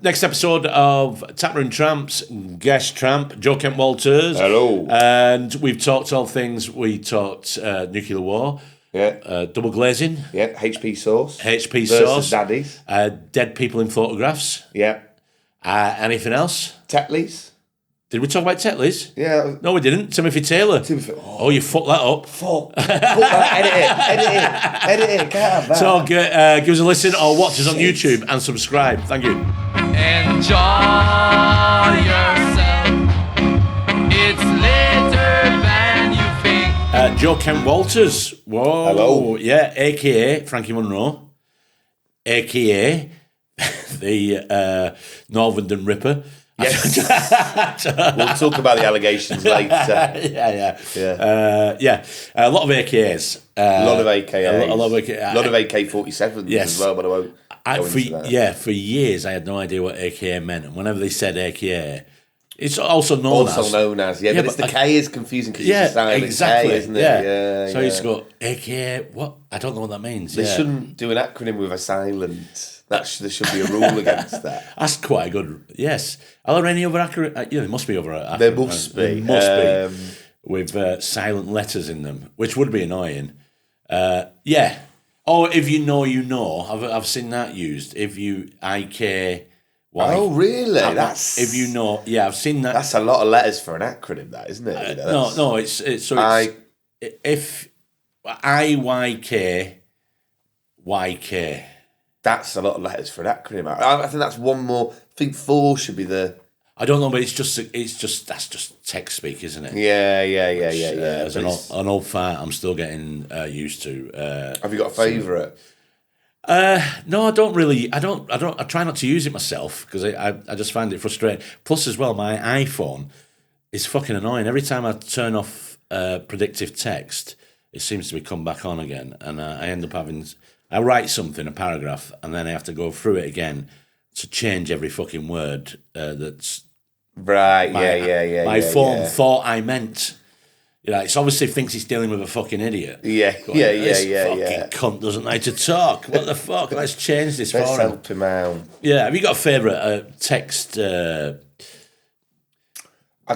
Next episode of Tap Room Tramps, guest tramp, Joe Kent Walters. Hello. And we've talked all things. We talked nuclear war. Yeah. Double glazing. Yeah. HP sauce. HP versus sauce. daddies. Dead people in photographs. Yeah. Anything else? Tetleys. Did we talk about Tetleys? Yeah. No, we didn't. Timothy Taylor. Oh, you fucked that up. Fuck. Edit it. Can't have that. So give us a listen or watch us on YouTube and subscribe. Thank you. Enjoy yourself. It's later than you think. Joe Kent Walters. Whoa. Hello. Yeah, a.k.a. Frankie Monroe. A.k.a. the Northern Ripper. Yes. We'll talk about the allegations later. Yeah. A lot of AKs. A lot of AKAs. A lot of AK. A lot of AK-47s Yes. as well, but I won't go into that. For years I had no idea what AKA meant, and whenever they said AKA, it's also known as. But it's the K is confusing because it's a silent exactly. K, isn't it? Yeah. So I used to go, AKA, what? I don't know what that means. They shouldn't do an acronym with a silent. There should be a rule against that. That's quite a good. Yes. Are there any other acronyms? There must be other. There must be. There must be with silent letters in them, which would be annoying. Yeah. Or if you know, you know. I've seen that used. If you IK. Oh really? If you know. Yeah, I've seen that. That's a lot of letters for an acronym, that isn't it? No. It's if IYK YK. That's a lot of letters for an acronym. I think that's one more. I think 4 should be the. I don't know, but it's just that's just text speak, isn't it? Yeah. As an old fart, I'm still getting used to. Have you got a favourite? No, I don't really. I try not to use it myself because I just find it frustrating. Plus, as well, my iPhone is fucking annoying. Every time I turn off predictive text, it seems to be come back on again, and I end up having. I write something, a paragraph, and then I have to go through it again to change every fucking word that's... Right, yeah. My phone thought I meant... It's obviously thinks he's dealing with a fucking idiot. Yeah. This fucking cunt doesn't know how to talk. What the fuck? Let's change this for him. Let's help him out. Yeah, have you got a favourite text... I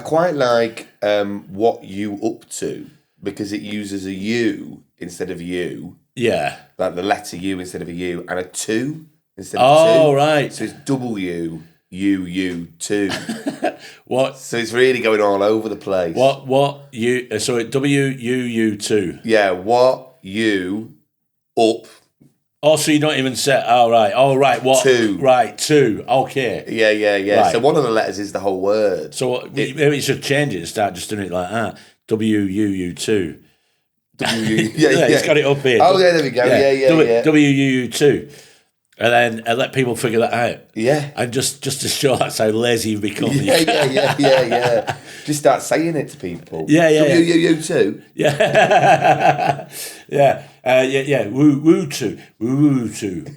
quite like what you up to because it uses a U instead of you. Yeah. Like the letter U instead of a U and a 2 instead of 2. Oh, right. So it's W, U, 2. What? So it's really going all over the place. What you... So it W, 2. Yeah, what, you, up. Oh, so you don't even say... Oh, right. What? 2. Right, 2. Okay. Yeah. Right. So one of the letters is the whole word. So maybe you should change it and start just doing it like that. W, 2. Yeah. He's got it up here. Oh, yeah, there we go. Yeah. WUU2. And then let people figure that out. Yeah. And just to show that's how lazy you've become. Yeah. Just start saying it to people. Yeah. WUU2. Yeah. Yeah. Woo-2. Woo-2's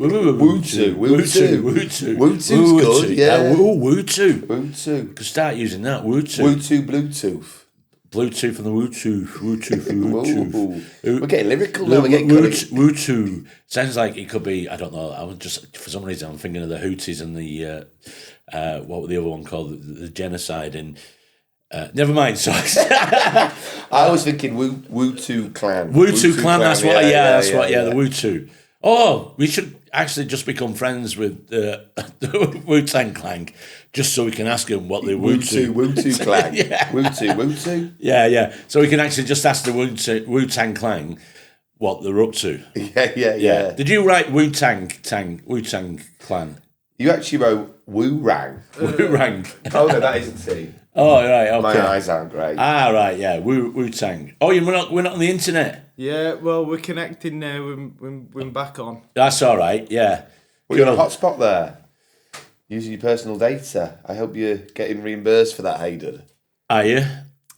good, yeah. Woo-2. You could start using that. Woo-2 Bluetooth. Bluetooth and the Woo-2. We're getting lyrical now. Woo-2. Sounds like it could be, I don't know, I was just, for some reason, I'm thinking of the Houthis and the, what were the other one called? The genocide in, never mind, sorry. I was thinking Woo-2 clan. Woo-2 clan, that's what, the Woo-2. Oh, we should actually just become friends with the Wu-Tang Clan, just so we can ask them what they Woo-2 Clan. Yeah. Woo-2. Yeah. So we can actually just ask the Wu-Tang Clan what they're up to. Yeah. Did you write Wu-Tang Clan? You actually wrote Woo-Rang. Woo-Rang. Oh, no, that isn't T. Oh, right, okay. My eyes aren't great. Ah, right, yeah, Wu-Tang. Oh, we're not on the internet? Yeah, well, we're connecting now. We're back on. That's all right, yeah. Well, you're on a hotspot there. Using your personal data. I hope you're getting reimbursed for that, Hayden. Are you?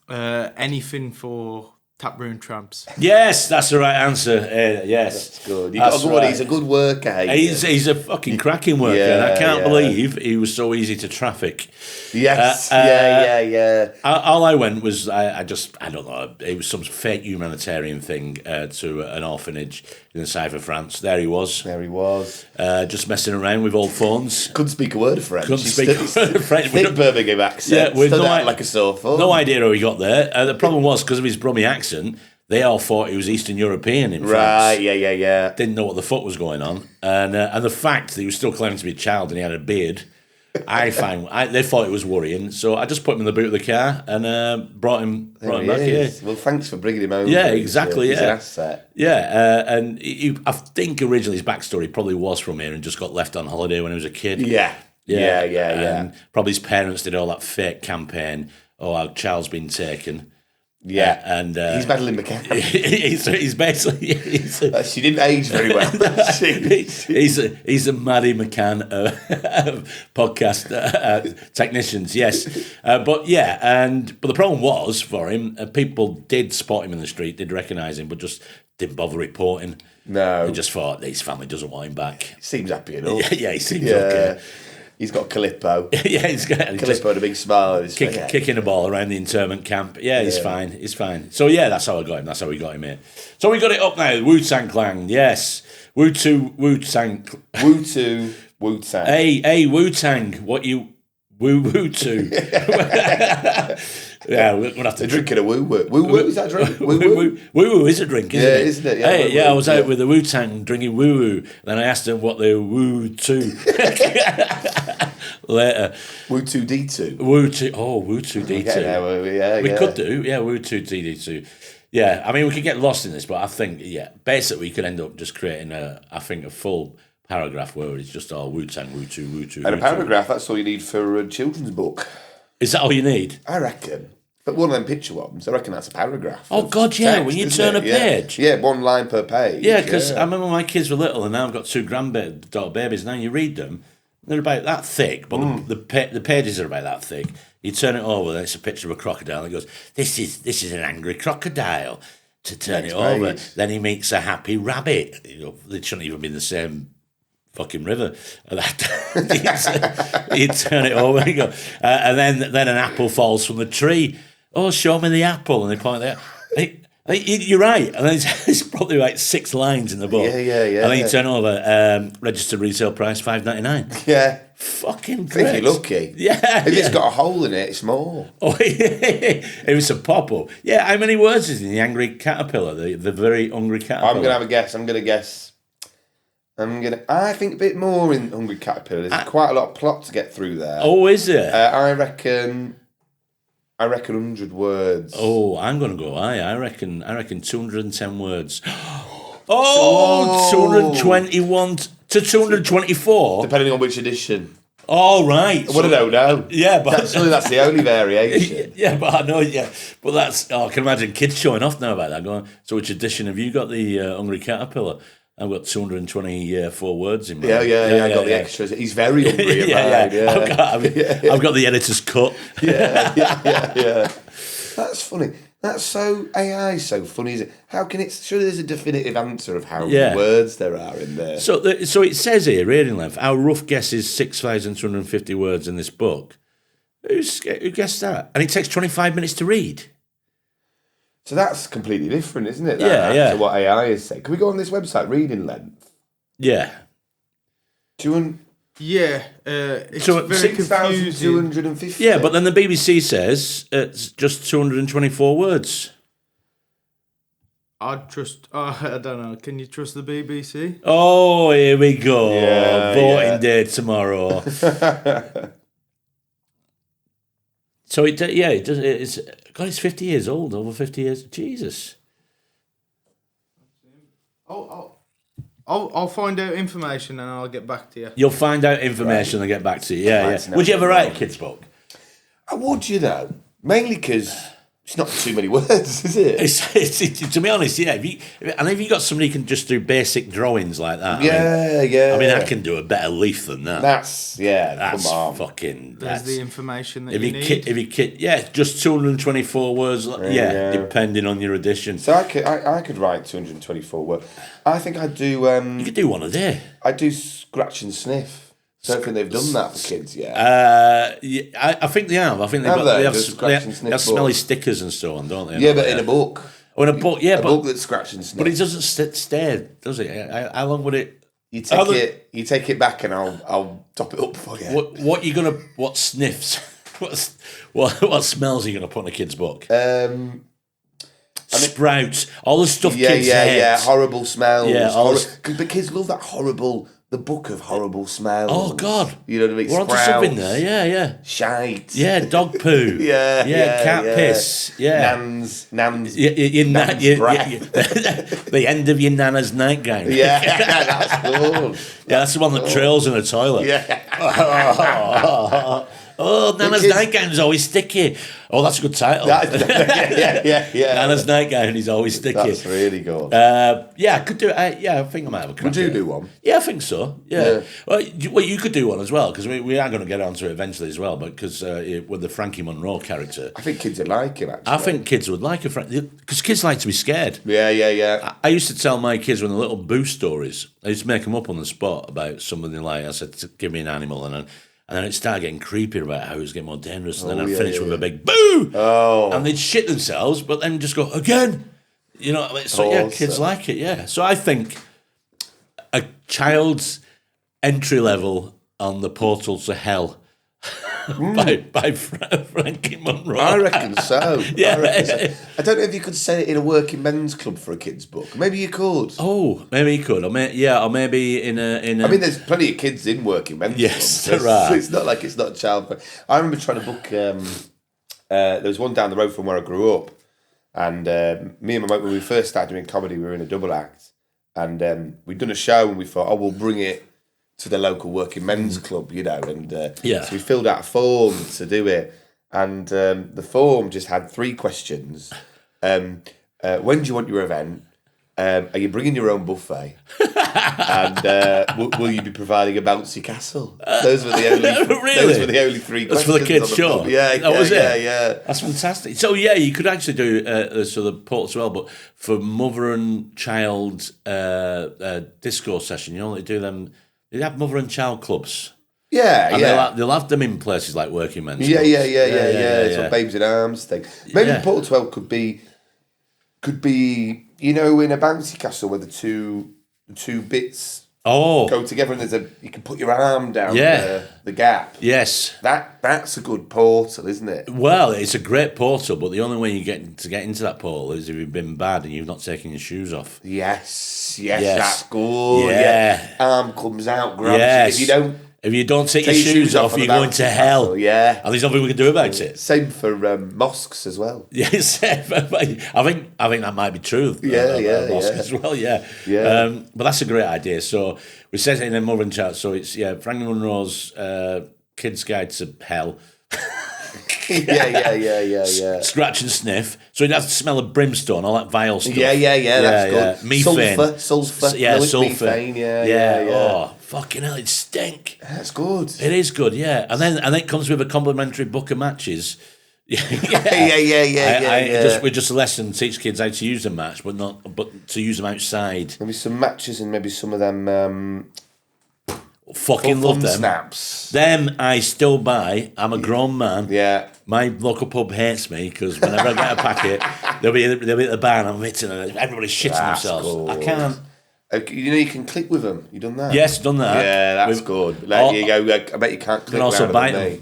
Anything for Tap Room Tramps. Yes, that's the right answer. Yes. That's good. He's a good worker, Hayden. He's a fucking cracking worker. And I can't believe he was so easy to traffic. Yes. Yeah. All I went was, I don't know, it was some fake humanitarian thing to an orphanage in the south of France. There he was. There he was. Just messing around with old phones. Couldn't speak a word of French. Couldn't speak a word of French. Thick Birmingham accent. with Stood no out i- like a sore thumb. No idea how he got there. The problem was, because of his Brummie accent, they all thought he was Eastern European in France. Right, yeah. Didn't know what the fuck was going on. And the fact that he was still claiming to be a child and he had a beard, they thought it was worrying. So I just put him in the boot of the car and brought him back here. Well, thanks for bringing him over. Yeah, exactly. He's an Yeah, asset. yeah. And I think originally his backstory probably was from here and just got left on holiday when he was a kid. Yeah. And probably his parents did all that fake campaign. Oh, our child's been taken. Yeah, and he's Madeline McCann. he's basically She didn't age very well. he's a Maddie McCann podcast technicians. Yes, but the problem was for him, people did spot him in the street, did recognise him, but just didn't bother reporting. No, they just thought his family doesn't want him back. Seems happy enough. Yeah, he seems okay. He's got Calippo. Yeah, he's got Calippo and a big smile on his face. Kicking the ball around the internment camp. Yeah, he's fine. He's fine. So yeah, that's how I got him. That's how we got him here. So we got it up now. Wu-Tang Clan. Yes. Wu-Tang. Wu-Tang. Hey, Wu-Tang. What you woo to? Yeah, we'll have to. They're drinking a woo-woo. Woo-woo, is that a drink? Woo-woo? Woo-woo is a drink, isn't it? Isn't it? Yeah, Hey, woo-woo, I was out with the Wu-Tang drinking woo-woo. Then I asked them what they woo to. Later. Woo-2 D2. Woo-2. Oh, Woo-2 D2. We could do. Yeah, Woo-2 D2. Yeah, I mean, we could get lost in this, but I think, basically we could end up just creating a full paragraph where it's just all Wu-Tang, Woo-2, Woo-2. And a paragraph, that's all you need for a children's book. Is that all you need? I reckon. But one of them picture ones, I reckon that's a paragraph. Oh, God, yeah, text, when you isn't turn it? a page. Yeah, one line per page. Yeah, because I remember my kids were little and now I've got two granddaughter babies. Now you read them, they're about that thick, but the pages are about that thick. You turn it over, and it's a picture of a crocodile. And it goes, this is an angry crocodile. To turn it over, then he meets a happy rabbit. They shouldn't even be in the same fucking river. You turn it over and you go, and then an apple falls from the tree. Oh, show me the apple, and they point there. You're right, and then it's probably like 6 lines in the book. Yeah. And then you turn over, registered resale price $5.99. Yeah. Fucking great. I think you're lucky. Yeah. If it's got a hole in it, it's more. Oh, it was a pop-up. Yeah, how many words is in the angry caterpillar, the very hungry caterpillar? I'm going to have a guess. I think a bit more in Hungry Caterpillar. There's quite a lot of plot to get through there. Oh, is it? I reckon 100 words. Oh, I'm going to go high. I reckon 210 words. Oh, 221 to 224? Depending on which edition. Oh, right. Well, I don't know. Yeah, but... that's the only variation. Yeah, but I know, yeah. But that's... Oh, I can imagine kids showing off now about that, going, so which edition have you got the Hungry Caterpillar? I've got 224 words in mine. Yeah, I got the extras. He's very hungry. I've got the editor's cut. Yeah. That's funny. That's so... AI is so funny, is it? How can it... Surely there's a definitive answer of how many words there are in there. So it says here, reading length, our rough guess is 6,250 words in this book. Who guessed that? And it takes 25 minutes to read. So that's completely different, isn't it? Yeah. To what AI is saying. Can we go on this website, reading length? Yeah. Yeah, it's So very confusing. 6,250. Yeah, but then the BBC says it's just 224 words. I'd trust... I don't know. Can you trust the BBC? Oh, here we go. Yeah, Voting day tomorrow. So it does. It's God. It's 50 years old. Over 50 years. Jesus. I'll find out information and I'll get back to you. You'll find out information and get back to you. Yeah. Would you ever write a kid's book? I would, mainly because it's not too many words, is it? It's to be honest, yeah. If you got somebody who can just do basic drawings like that, Yeah. I mean, I can do a better leaf than that. That's come on. fucking. There's the information that if you need. If you just 224 words. Yeah, depending on your edition. So I could write 224 words. I think I'd do. You could do one a day. I do scratch and sniff. Don't think they've done that for kids yet. I think they have. I think they have smelly stickers and so on, don't they? Yeah, but in a book. Oh, in a book, yeah, a book that's scratch and sniff. but it doesn't stay, does it? How long would it? You take it back, and I'll top it up for you. What sniffs? what smells are you gonna put in a kid's book? Sprouts, all the stuff kids hate. Yeah, horrible smells. Yeah, but kids love that the book of horrible smells. Oh God, you know what I mean? We're onto something there. Yeah. Shite. Yeah, dog poo. Cat piss. Yeah, Nans. The end of your nana's nightgown. Yeah, that's good. Yeah, that's the one that trails in a toilet. Yeah. Oh, Nana's nightgown is always sticky. Oh, that's a good title. Yeah. Nana's nightgown is always sticky. That's really good. I could do it. I think I might have a crack. Would you do one? Yeah, I think so. Yeah. Well, you could do one as well, because we are going to get onto it eventually as well. But because with the Frankie Monroe character, I think kids would like him. Actually, I think kids would like because kids like to be scared. Yeah. I used to tell my kids when the little boo stories. I used to make them up on the spot about something like, I said, give me an animal, and then it started getting creepier about how it was getting more dangerous, and then I'd finish with a big boo! Oh. And they'd shit themselves, but then just go, again! You know, so yeah, kids like it, yeah. So I think a child's entry level on the portal to hell by Frankie Monroe. I reckon so. Yeah. I don't know if you could say it in a working men's club for a kid's book. Maybe you could. Oh, maybe you could. Or maybe in a. I mean, there's plenty of kids in working men's clubs. Yes, there are. So it's not like it's not a child book. I remember trying to book. There was one down the road from where I grew up, and me and my mate, when we first started doing comedy, we were in a double act, and we'd done a show, and we thought, we'll bring it to the local working men's club, you know, and so we filled out a form to do it, and the form just had 3 questions. When do you want your event? Are you bringing your own buffet? And will you be providing a bouncy castle? Those were the only. Those were the only 3 questions. That's for the kids' show. Yeah, that was it. Yeah. That's fantastic. So yeah, you could actually do the portal as well, but for mother and child discourse session, you know, they do them. They have mother and child clubs. Yeah, and they'll have them in places like working men's clubs. Yeah. It's like Babes in Arms thing. Maybe Portal 12 could be, you know, in a bouncy castle where the two bits go together, and you can put your arm down the gap. Yes. That's a good portal, isn't it? Well, it's a great portal, but the only way you get into that portal is if you've been bad and you've not taken your shoes off. Yes, that's good. Yeah. Arm comes out, grabs you. If you don't take your shoes off, you're going to hell. Castle, yeah. And there's nothing we can do about it. Same for mosques as well. Yes, I think that might be true. Mosques as well, yeah. But that's a great idea. So we said it in a mother and child. So it's Frankie Monroe's Kid's Guide to Hell. Yeah. Scratch and sniff. So it has to smell of brimstone, all that vile stuff. Yeah, that's good. Methane. Sulfur. Sulfur. Methane, yeah. Oh, fucking hell, it stink. That's good. It is good, yeah. And then it comes with a complimentary book of matches. Yeah. Just a lesson, teach kids how to use a match, but to use them outside. Maybe some matches and maybe some of them. Fucking love them. Snaps. Them I still buy. I'm a grown man. Yeah. My local pub hates me because whenever I get a packet, they'll be at the bar and I'm hitting and everybody's shitting themselves. Cool. I can't. You know, you can click with them. You done that? Yes, done that. Yeah, that's good. You go. I bet you can't click. You can also bite them.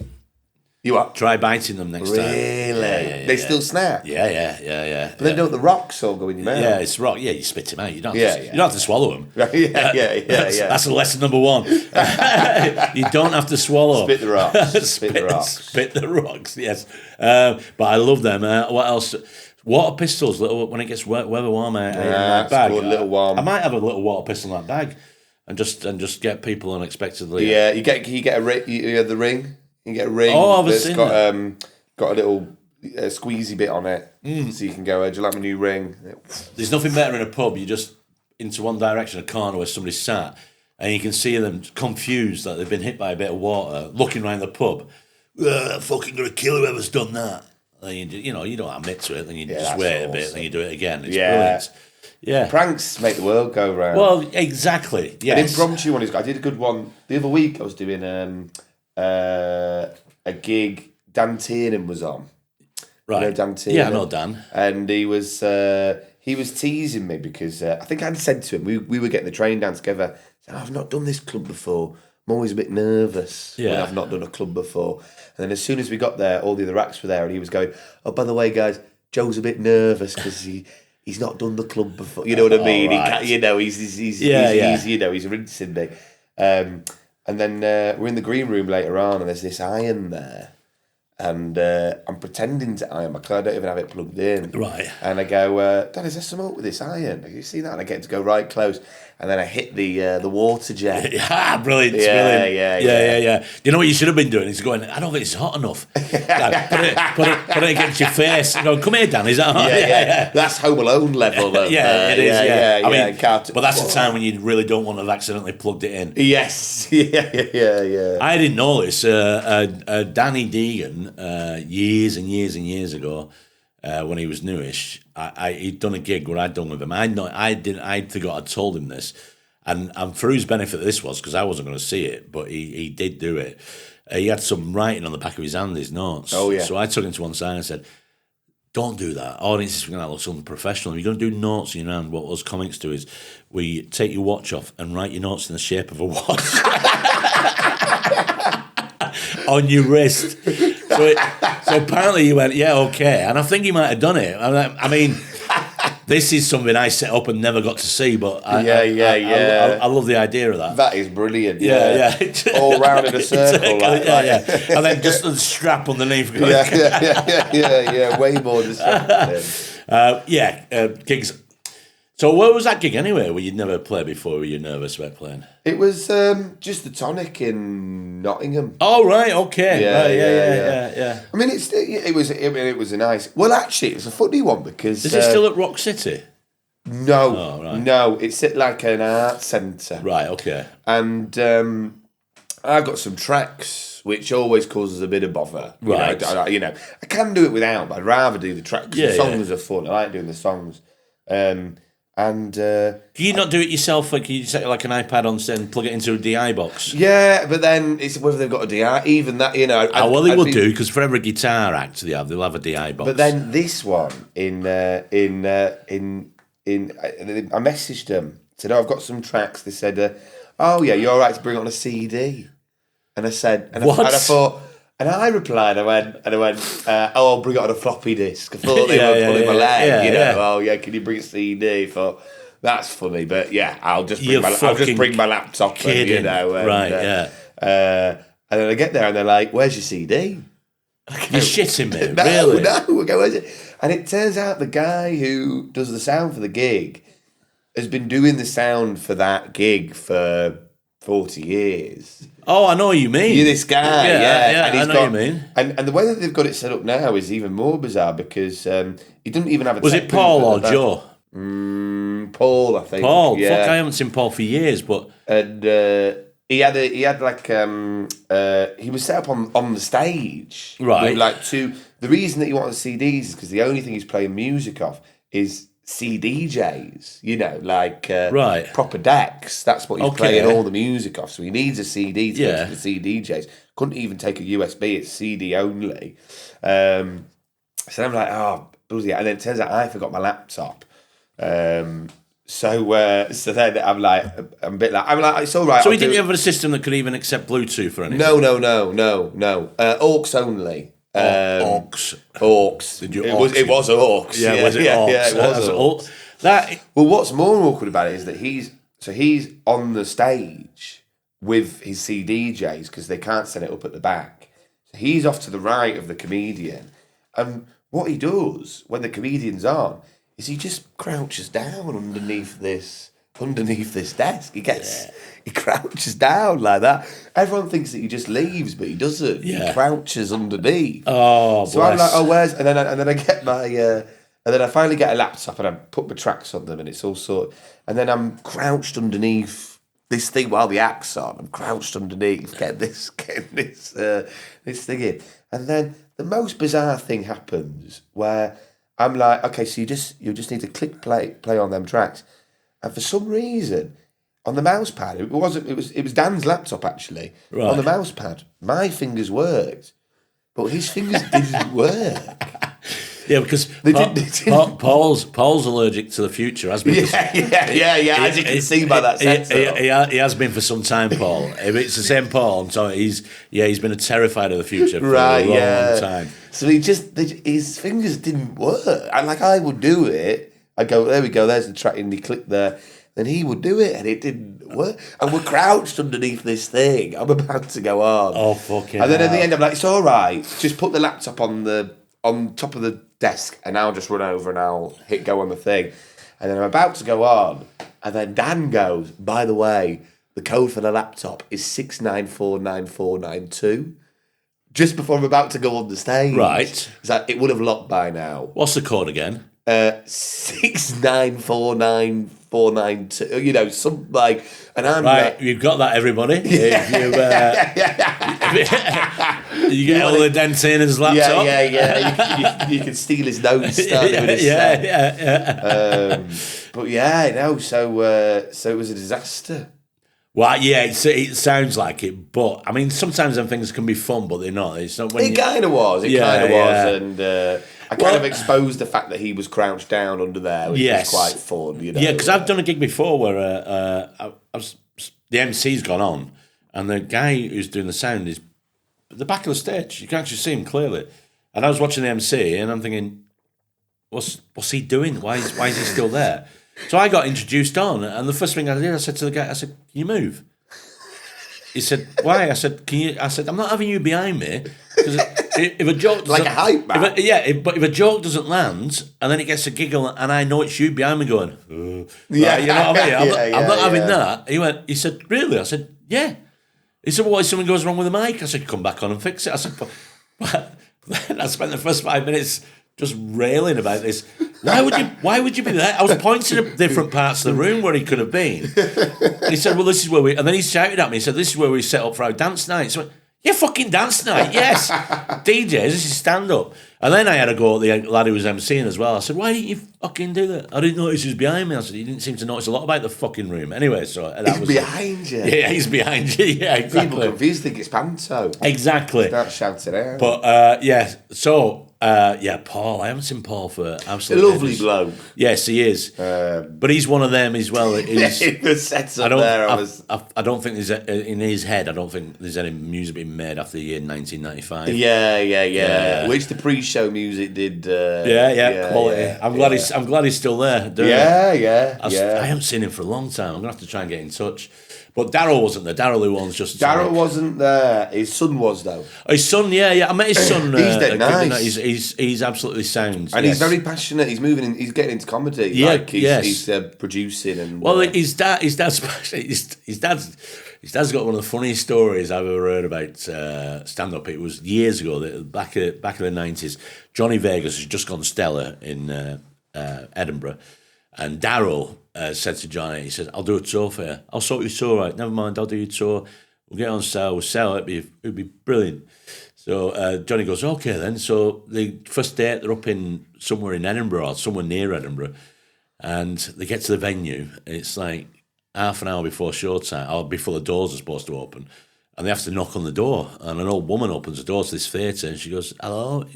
You what? Try biting them next time. Really? They still snap? Yeah. But then don't the rocks all go in your mouth? Yeah, it's rock. Yeah, you spit them out. You don't have to swallow them. Yeah. That's lesson number 1. You don't have to swallow. Spit the rocks. Spit the rocks, yes. But I love them. What else? Water pistols, when it gets weather warm in my bag. Good, little warm. I might have a little water pistol in that bag and just get people unexpectedly. Yeah, you get a ring. You have the ring. You get a ring that's got a little squeezy bit on it, so you can go, do you like my new ring? There's nothing better in a pub. You just into one direction, a corner where somebody's sat, and you can see them confused that they've been hit by a bit of water, looking around the pub. I'm fucking gonna kill whoever's done that. And you don't admit to it, then you just wait a bit, then you do it again. It's brilliant. Yeah, pranks make the world go round. Well, exactly. Yes. An impromptu one. I did a good one the other week. I was doing a gig. Dan Tiernan was on. Right. You know Dan Tiernan? Yeah, I know Dan. And he was he was teasing me because I think I'd said to him, we were getting the train down together. I said, I've not done this club before. I'm always a bit nervous when I've not done a club before. And then as soon as we got there, all the other acts were there, and he was going, "Oh, by the way, guys, Joe's a bit nervous because he's not done the club before." You know what I mean? Right. He's rinsing me. And then we're in the green room later on, and there's this iron there. And I'm pretending to iron my clothes. I don't even have it plugged in. Right. And I go, Dad, is there some up with this iron? You see that? And I get to go right close. And then I hit the water jet. Brilliant. Yeah. You know what you should have been doing? Is going, I don't think it's hot enough. Like, put it against your face. And go, come here, Dan, is that hot? Yeah. That's Home Alone level. Of, it is. I mean, but that's the time when you really don't want to have accidentally plugged it in. Yes. Yeah. I didn't know this. Danny Deegan, years and years ago, when he was newish, he'd done a gig where I'd done with him. I forgot I'd told him this, and for whose benefit this was, because I wasn't going to see it, but he did do it. He had some writing on the back of his hand, his notes. Oh yeah. So I took him to one side and said, "Don't do that. Audience is going to look unprofessional. If you're going to do notes in your hand, what us comics do is we take your watch off and write your notes in the shape of a watch." On your wrist. So apparently he went, yeah, okay. And I think he might have done it. I mean, this is something I set up and never got to see, but I love the idea of that. That is brilliant. Yeah. All round in a circle. Yeah. And then just the strap underneath. Yeah. Way more distracting. Gigs. So where was that gig anyway, where you'd never played before, were you nervous about playing? It was just the Tonic in Nottingham. Oh, right, okay. Yeah. I mean, it was a nice... Well, actually, it was a funny one because... Is it still at Rock City? No. Oh, right. No, it's at like an art centre. Right, okay. And I've got some tracks, which always causes a bit of bother. Right. I can do it without, but I'd rather do the tracks. Yeah, the songs are fun. I like doing the songs. And can you not do it yourself? Like, can you set like an iPad on and plug it into a DI box? Yeah, but then it's whether they've got a DI. Even that, they would do, because for every guitar act they'll have a DI box. But then this one I messaged them, said, "Oh, I've got some tracks." They said, "Oh yeah, you're all right to bring it on a CD." And I said, what? I thought. And I replied, I went, "Oh, I'll bring it on a floppy disk." I thought they were pulling my leg, "Oh yeah, can you bring a CD?" I thought, that's funny, but yeah, I'll just bring my laptop. Kidding. Right. And then I get there and they're like, "Where's your CD?" You're shitting me, No. really? I go, "Where's it?" And it turns out the guy who does the sound for the gig has been doing the sound for that gig for 40 years. Oh, I know what you mean. You're this guy, yeah. And I know what you mean. And the way that they've got it set up now is even more bizarre because he doesn't even have a... Was it Paul or Joe? Paul, I think. Paul. Yeah. Fuck, I haven't seen Paul for years, but... And he was set up on the stage. Right. With like two... The reason that he wanted CDs is because the only thing he's playing music off is CDJs, right. proper decks. That's what he's playing all the music off. So he needs a CD to go to the CDJs. Couldn't even take a USB, it's CD only. So I'm like, oh, bloody hell. And then it turns out I forgot my laptop. So then I'm a bit like, it's all right. So he didn't have a system that could even accept Bluetooth or anything? No. AUX only. AUX. Did you it was AUX. Yeah, was it AUX? Yeah, it was AUX. Well, what's more awkward about it is that he's on the stage with his CDJs because they can't set it up at the back. So he's off to the right of the comedian, and what he does when the comedian's on is he just crouches down underneath this desk. He crouches down like that. Everyone thinks that he just leaves, but he doesn't. Yeah. He crouches underneath. Oh, so bless. I'm like, oh, where's? And then I get my, and then I finally get a laptop and I put my tracks on them, and it's all sorted. And then I'm crouched underneath this thing while the act's on. I'm crouched underneath, getting this thing in, and then the most bizarre thing happens where I'm like, okay, so you just need to click play on them tracks. And for some reason, on the mouse pad, it was Dan's laptop actually. Right. On the mouse pad, my fingers worked, but his fingers didn't work. Yeah, because Paul's allergic to the future, has been. Yeah. As you can see by that sense. He has been for some time, Paul. If it's the same Paul, I'm sorry, he's been terrified of the future for a long time. So his fingers didn't work. I would do it. I go, there we go, there's the track, and he clicked there. Then he would do it, and it didn't work. And we're crouched underneath this thing. I'm about to go on. Oh, fucking And then at the hell. end, I'm like, it's all right. Just put the laptop on top of the desk, and I'll just run over and I'll hit go on the thing. And then I'm about to go on, and then Dan goes, by the way, the code for the laptop is 6949492. Just before I'm about to go on the stage. Right. It's like, it would have locked by now. What's the code again? 6949492. You know, some like, and I'm Right, like, you've got that, everybody. If you get all the dents in his laptop. Yeah. You can steal his notes. Start doing his set. Yeah. But yeah, no. So it was a disaster. Well, yeah, it sounds like it, but I mean, sometimes them things can be fun, but they're not. It's not when It kind of was. It kind of was, and I kind of exposed the fact that he was crouched down under there, which was quite fun. You know? Yeah, because I've done a gig before where the MC's gone on, and the guy who's doing the sound is at the back of the stage. You can actually see him clearly. And I was watching the MC, and I'm thinking, what's he doing? Why is he still there? So I got introduced on, and the first thing I did, I said to the guy, I said, "Can you move?" He said, "Why?" I said, "Can you?" I said, "I'm not having you behind me, because if a joke like a hype man, but if a joke doesn't land, and then it gets a giggle, and I know it's you behind me going, you know what I mean? I'm not having that." He said, "Really?" I said, "Yeah." He said, "Well, what if something goes wrong with the mic?" I said, "Come back on and fix it." I said, but then I spent the first 5 minutes just railing about this. Why would you be there? I was pointing at different parts of the room where he could have been. And he said, "Well, this is where we..." And then he shouted at me. He said, "This is where we set up for our dance night." So I went, "Yeah, fucking dance night, yes. DJs, this is stand-up." And then I had to go at the lad who was emceeing as well. I said, "Why didn't you fucking do that?" "I didn't notice he was behind me." I said, "You didn't seem to notice a lot about the fucking room." Anyway, so that was... behind you. Yeah, he's behind you. Yeah, exactly. People confused, think it's panto. Exactly. Start shouting out. But, so... Paul. I haven't seen Paul for absolutely a lovely bloke. Yes, he is. But he's one of them as well. He's, the setup there. I don't think there's in his head. I don't think there's any music being made after the year 1995. Yeah. Which the pre-show music did. Quality. Yeah. I'm glad he's still there. I haven't seen him for a long time. I'm gonna have to try and get in touch. But Daryl wasn't there. Daryl who owns Just Daryl wasn't there. His son was though. His son, yeah. I met his son. He's dead nice. He's absolutely sound. And he's very passionate. He's moving. He's getting into comedy. Yeah, he's producing and. Well, his dad's got one of the funniest stories I've ever heard about stand up. It was years ago, back in the 90s. Johnny Vegas has just gone stellar in Edinburgh, and Daryl said to Johnny, he said, "I'll do a tour for you. I'll sort your tour out. Never mind, I'll do your tour. We'll get on sale. We'll sell it. It'd be brilliant." So Johnny goes, "Okay then." So the first date, they're up in somewhere in Edinburgh or somewhere near Edinburgh, and they get to the venue. And it's like half an hour before showtime, or before the doors are supposed to open, and they have to knock on the door. And an old woman opens the door to this theatre, and she goes, "Hello."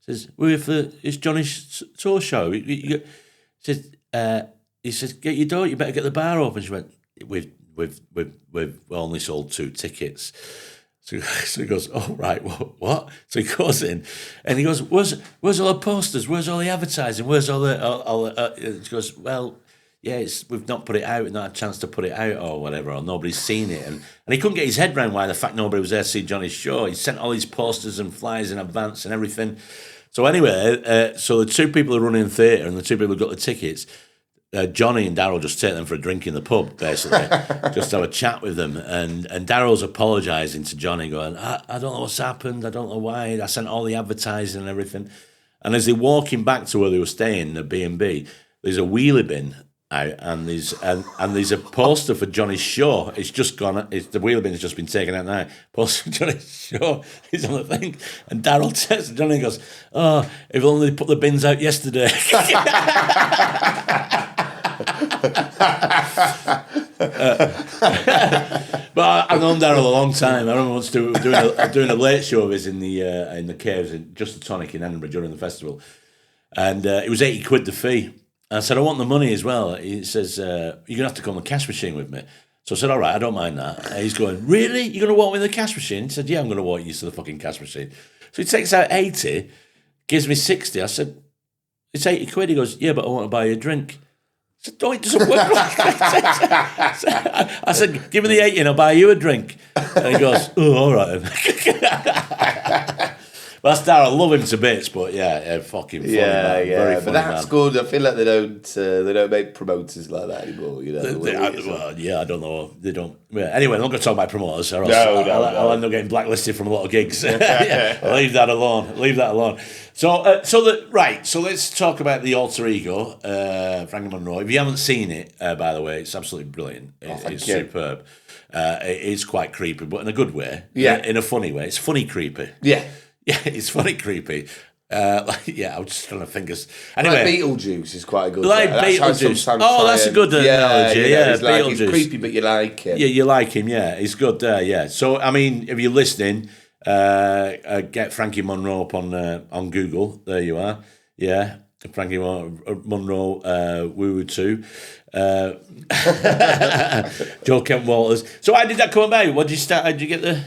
Says, "We're here for it's Johnny's tour show." He says, "Get your door. You better get the bar open." She went, "We've only sold 2 tickets." So he goes, "Oh right, what?" So he goes in, and he goes, "Where's all the posters? Where's all the advertising? Where's all the?" He goes, "Well, yeah, we've not put it out, we've not had a chance to put it out or whatever, or nobody's seen it." And he couldn't get his head around why the fact nobody was there to see Johnny's show. He sent all these posters and flyers in advance and everything. So anyway, so the 2 people who are running the theatre and the 2 people who got the tickets, Johnny and Daryl just take them for a drink in the pub, basically, just have a chat with them. And Daryl's apologising to Johnny, going, I don't know what's happened, I don't know why, I sent all the advertising and everything. And as they're walking back to where they were staying, the B&B, there's a wheelie bin out, and there's a poster for Johnny's show. It's just gone. The wheelie bin has just been taken out now. Poster for Johnny's show is on the thing, and Daryl texts Johnny and goes, "Oh, if only they put the bins out yesterday." But I've known Daryl a long time. I remember once doing a late show of his in the caves in Just the Tonic in Edinburgh during the festival. And it was 80 quid the fee. I said, I want the money as well. He says, you're going to have to go on the cash machine with me. So I said, all right, I don't mind that. And he's going, really? You're going to walk me in the cash machine? He said, yeah, I'm going to walk you to the fucking cash machine. So he takes out 80, gives me 60. I said, it's 80 quid. He goes, yeah, but I want to buy you a drink. I said, no, it doesn't work like that. I said, give me the 80 and I'll buy you a drink. And he goes, oh, all right. That's Darren. I love him to bits, but fucking funny man. Very funny but that's man. good. I feel like they don't make promoters like that anymore. You know, I don't know. They don't. Yeah. Anyway, I'm not going to talk about promoters. Or else No. I'll end up getting blacklisted from a lot of gigs. Leave that alone. So let's talk about the alter ego, Frankie Monroe. If you haven't seen it, by the way, it's absolutely brilliant. It's superb. It is quite creepy, but in a good way. Yeah. In a funny way. It's funny creepy. Yeah. Yeah, it's funny creepy. I was just trying to think of... Anyway. Like Beetlejuice is quite a good... Like Beetlejuice. Oh, that's a good analogy. Yeah, Beetlejuice. He's creepy, but you like him. Yeah, you like him, yeah. He's good there, yeah. So, I mean, if you're listening, get Frankie Monroe up on Google. There you are. Yeah, Frankie Monroe, Woo 2. Joe Kent Walters. So how did that come about? What did you start? How did you get the...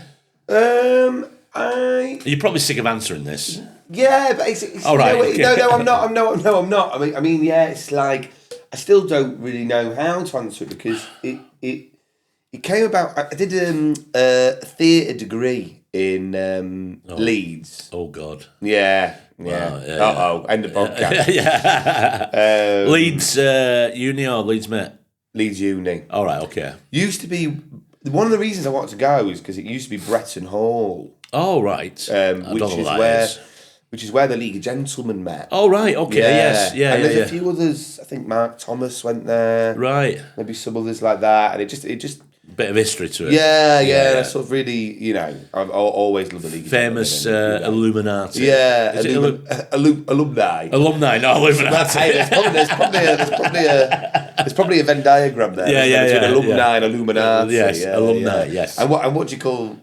You're probably sick of answering this. Yeah, but it's all right. Okay. No, I'm not. I mean, yeah, it's like I still don't really know how to answer it because it came about. I did a theatre degree in Leeds. Oh God. Yeah. Wow, End of podcast. Yeah. Leeds Uni or Leeds Met? Leeds Uni. All right. Okay. Used to be one of the reasons I wanted to go is because it used to be Bretton Hall. Oh right, which is where the League of Gentlemen met. Oh right, okay, yes, yeah, and there's a few others. I think Mark Thomas went there. Right, maybe some others like that, and it just bit of history to it. Yeah. I sort of really, I've always loved the League. Famous Illuminati. Yeah, alumni. Alumni, not Illuminati. There's probably a Venn diagram there. Between alumni and Illuminati. Yes, alumni. Yes. And what would you call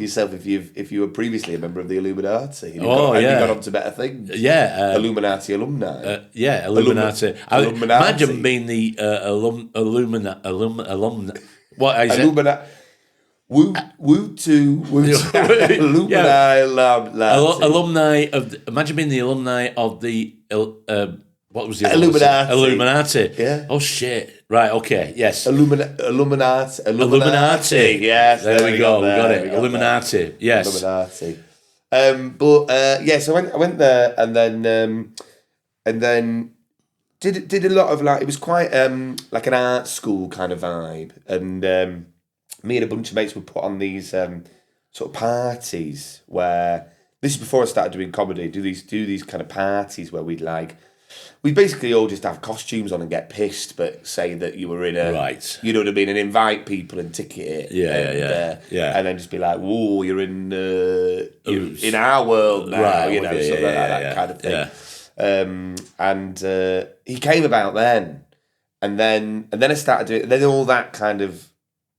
yourself if you were previously a member of the Illuminati? You got on to better things. Yeah, Illuminati alumni. Illuminati. Imagine being the alumni. What is Illumina- it? Woo alumni alumni of. Imagine being the alumni of the. What was the Illuminati? Illuminati. Yeah. Oh shit. Right. Okay. Yes. Illuminati. Yes. There we go. We got it. Illuminati. Yes. Illuminati. So I went there and then did a lot of it was quite like an art school kind of vibe, and me and a bunch of mates would put on these sort of parties where this is before I started doing comedy. Do these kind of parties where we'd basically all just have costumes on and get pissed, but say that you were in a right. You know what I mean, and invite people and ticket it. Yeah. And then just be like, "Whoa, you're in our world now," right, something like that kind of thing. Yeah. And he came about then, and then I started doing. Then all that kind of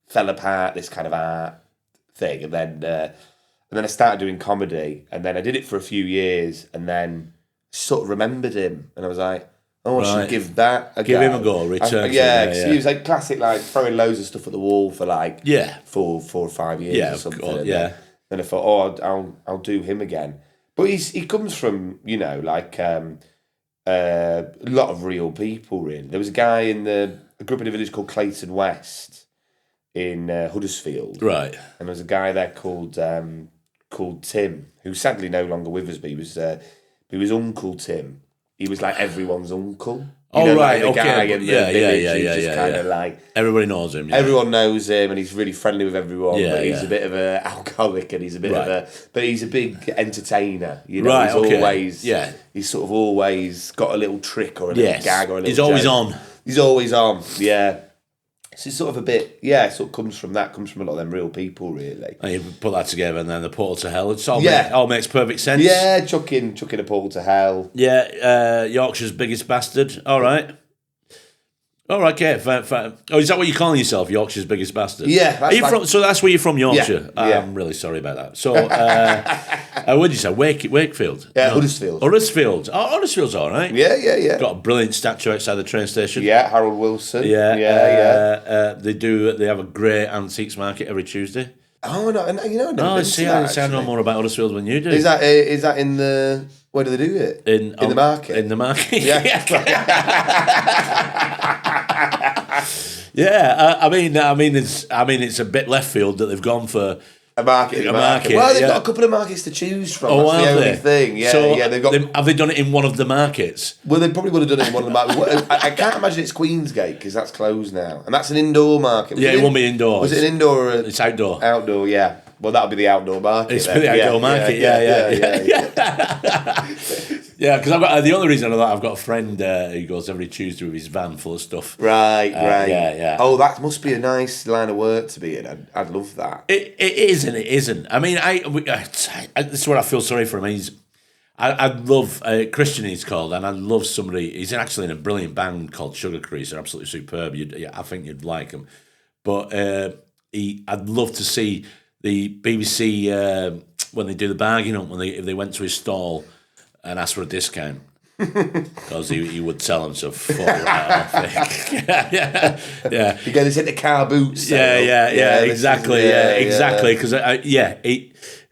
fell apart. This kind of art thing, and then I started doing comedy, and then I did it for a few years, and then sort of remembered him, and I was like, "Oh, I should give that a give go." him a go. Return. He was like classic, like throwing loads of stuff at the wall for like 4 or 5 years or something. God, Then I thought, I'll do him again. But he comes from, like a lot of real people, really. There was a guy I grew up in a village called Clayton West in Huddersfield. Right. And there was a guy there called Tim, who's sadly no longer with us, but he was Uncle Tim. He was like everyone's uncle. Right, like the guy okay. in the village who's just kind of like... Everybody knows him. Yeah. Everyone knows him, and he's really friendly with everyone, but he's a bit of an alcoholic, and he's a bit of a... But he's a big entertainer, Right, he's always... He's sort of always got a little trick or a little gag or a little He's always joke. on. He's always on, yeah. So it's sort of a bit... Yeah, it sort of comes from a lot of them real people, really. And you put that together, and then the portal to hell. It all makes perfect sense. Yeah, chucking a portal to hell. Yeah, Yorkshire's biggest bastard. All right. All right, okay. Oh, is that what you're calling yourself, Yorkshire's biggest bastard? Yeah, Are you from? So that's where you're from, Yorkshire. Yeah. I'm really sorry about that. So, what did you say? Wakefield? Yeah, Huddersfield. Huddersfield. Oh, Huddersfield's all right. Yeah. Got a brilliant statue outside the train station. Yeah, Harold Wilson. Yeah. They have a great antiques market every Tuesday. Oh no, you know. Oh, see, I know more about Huddersfield than you do. Is that in the? Where do they do it? In the market. In the market. Yeah. Yeah. I mean, it's a bit left field that they've gone for a market. Well, they've got a couple of markets to choose from. Oh, that's the only thing. Yeah, so yeah. They've got. Have they done it in one of the markets? Well, they probably would have done it in one of the markets. I can't imagine it's Queensgate because that's closed now, and that's an indoor market. It won't be indoors. Was it an indoor? Or it's outdoor. Outdoor, yeah. Well, that'll be the outdoor market. It's for the outdoor market. Yeah. Yeah, because I've got the only reason I know that I've got a friend who goes every Tuesday with his van full of stuff. Right. Yeah. Oh, that must be a nice line of work to be in. I'd love that. It is and it isn't. I mean, this is what I feel sorry for him. I love Christian. He's called, and I love somebody. He's actually in a brilliant band called Sugar Crease. They're absolutely superb. I think you'd like him. But I'd love to see the BBC when they do the bargain hunt if they went to his stall and asked for a discount. Because he would tell them to fuck right off. Yeah. You get this into car boots. Yeah, exactly. Because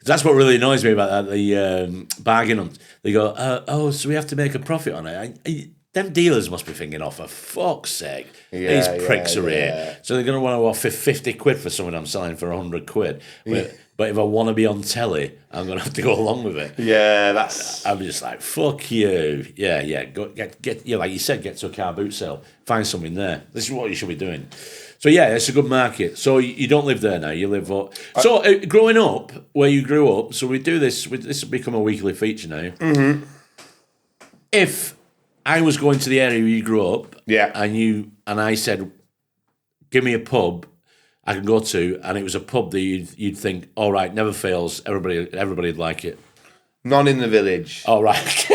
that's what really annoys me about that. The bargain hunt. They go, so we have to make a profit on it. Them dealers must be thinking, oh, for fuck's sake, these pricks are here. So they're going to want to offer 50 quid for something I'm selling for 100 quid. But if I want to be on telly, I'm going to have to go along with it. Yeah, that's... I'm just like, fuck you. Yeah. Go, get like you said, get to a car boot sale. Find something there. This is what you should be doing. So, yeah, it's a good market. So you don't live there now. You live... growing up, where you grew up, so we do this... This has become a weekly feature now. Mm-hmm. If I was going to the area where you grew up, and I said, give me a pub I can go to, and it was a pub that you'd think, all right, never fails, everybody'd like it. None in the village. Oh, right.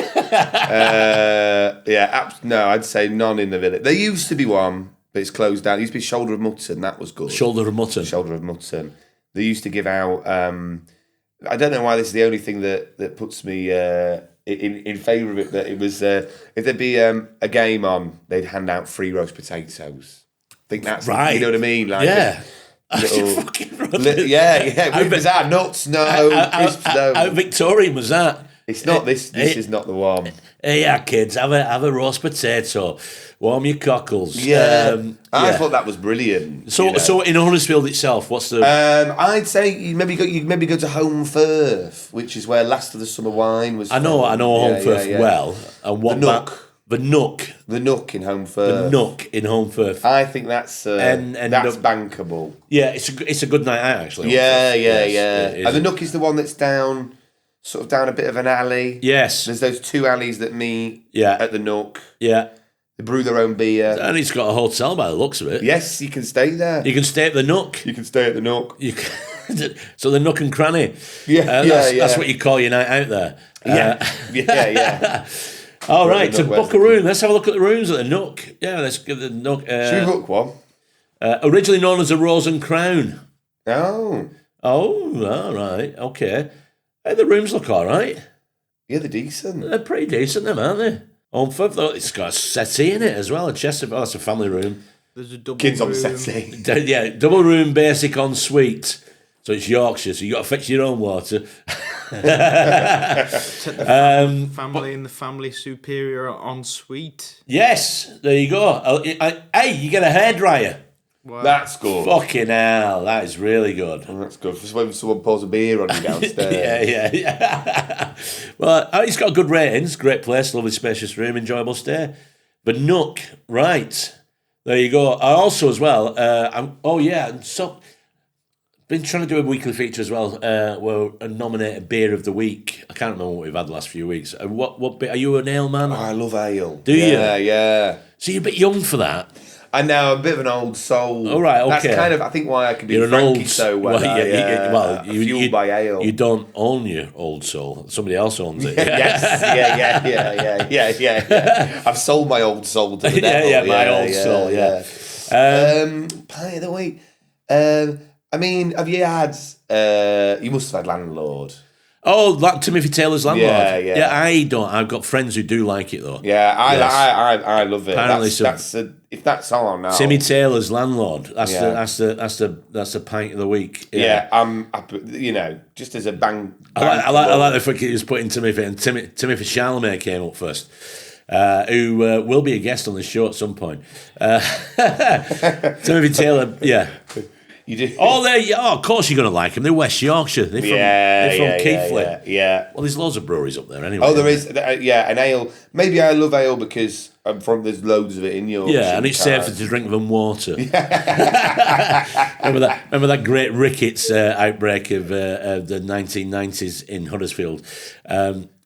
No, I'd say none in the village. There used to be one, but it's closed down. It used to be Shoulder of Mutton, that was good. Shoulder of Mutton. They used to give out, I don't know why this is the only thing that puts me in favour of it, but it was, if there'd be a game on, they'd hand out free roast potatoes. I think that's, right. You know what I mean? Like, yeah. Bizarre nuts, no. Crisps, no. How Victorian was that? It's not this. This is not the one. Yeah, kids, have a roast potato. Warm your cockles. I thought that was brilliant. So in Huddersfield itself, what's the? I'd say you maybe go to Home Firth, which is where Last of the Summer Wine was. I know Home Firth well. And what the Nook. The Nook. The Nook in Home Firth. The Nook in Home Firth. I think that's that's bankable. Yeah, it's a good night out actually. Yeah. And the Nook is the one that's down a bit of an alley. Yes. There's those two alleys that meet at the Nook. Yeah. They brew their own beer. And it's got a hotel by the looks of it. Yes, you can stay there. You can stay at the Nook. You can stay at the Nook. So the Nook and Cranny. That's what you call your night out there. Yeah. All right, to book a room. Let's have a look at the rooms at the Nook. Yeah, let's give the Nook. Should we book one? Originally known as the Rose and Crown. Oh, all right, okay. The rooms look all right. Yeah, they're decent. They're pretty decent, them, aren't they? Home Firth, though, it's got a settee in it as well. A chest of, that's a family room. There's a double kids room. On the settee. Yeah, double room, basic en suite. So it's Yorkshire, so you got to fix your own water. Take the family and the family superior en suite. Yes, there you go. Hey, you get a hairdryer. Wow. That's good. Fucking hell, that is really good. That's good. For when someone pours a beer on you downstairs. Yeah. Well, it's got good ratings. Great place, lovely spacious room, enjoyable stay. But Nook, right. There you go. Also as well, been trying to do a weekly feature as well. We'll nominate a beer of the week. I can't remember what we've had the last few weeks. What are you an ale man? Oh, I love ale. Do you? Yeah. So you're a bit young for that. I know, I'm a bit of an old soul. All right, okay. That's kind of, I think, why I can do You're an Frankie old so well. Fueled by ale. You don't own your old soul. Somebody else owns it. Yes, yeah. I've sold my old soul to the devil. My old soul, yeah. Pie of the week. I mean, have you had... you must have had Landlord. Oh, like Timothy Taylor's Landlord. Yeah. I don't. I've got friends who do like it though. Yeah, I love it. Apparently If that's on now. Timmy Taylor's Landlord. That's the pint of the week. Yeah, just as a bang. I like the fact he was putting Timothy, and Timothy Chalamet came up first. Who will be a guest on the show at some point. Timothy Taylor, yeah. You do? Of course you're going to like them. They're West Yorkshire. They're from Keighley. Yeah. Well, there's loads of breweries up there anyway. Oh, there is. An ale. Maybe I love ale because there's loads of it in Yorkshire. Yeah, and it's safer to drink than water. remember that great rickets outbreak of the 1990s in Huddersfield?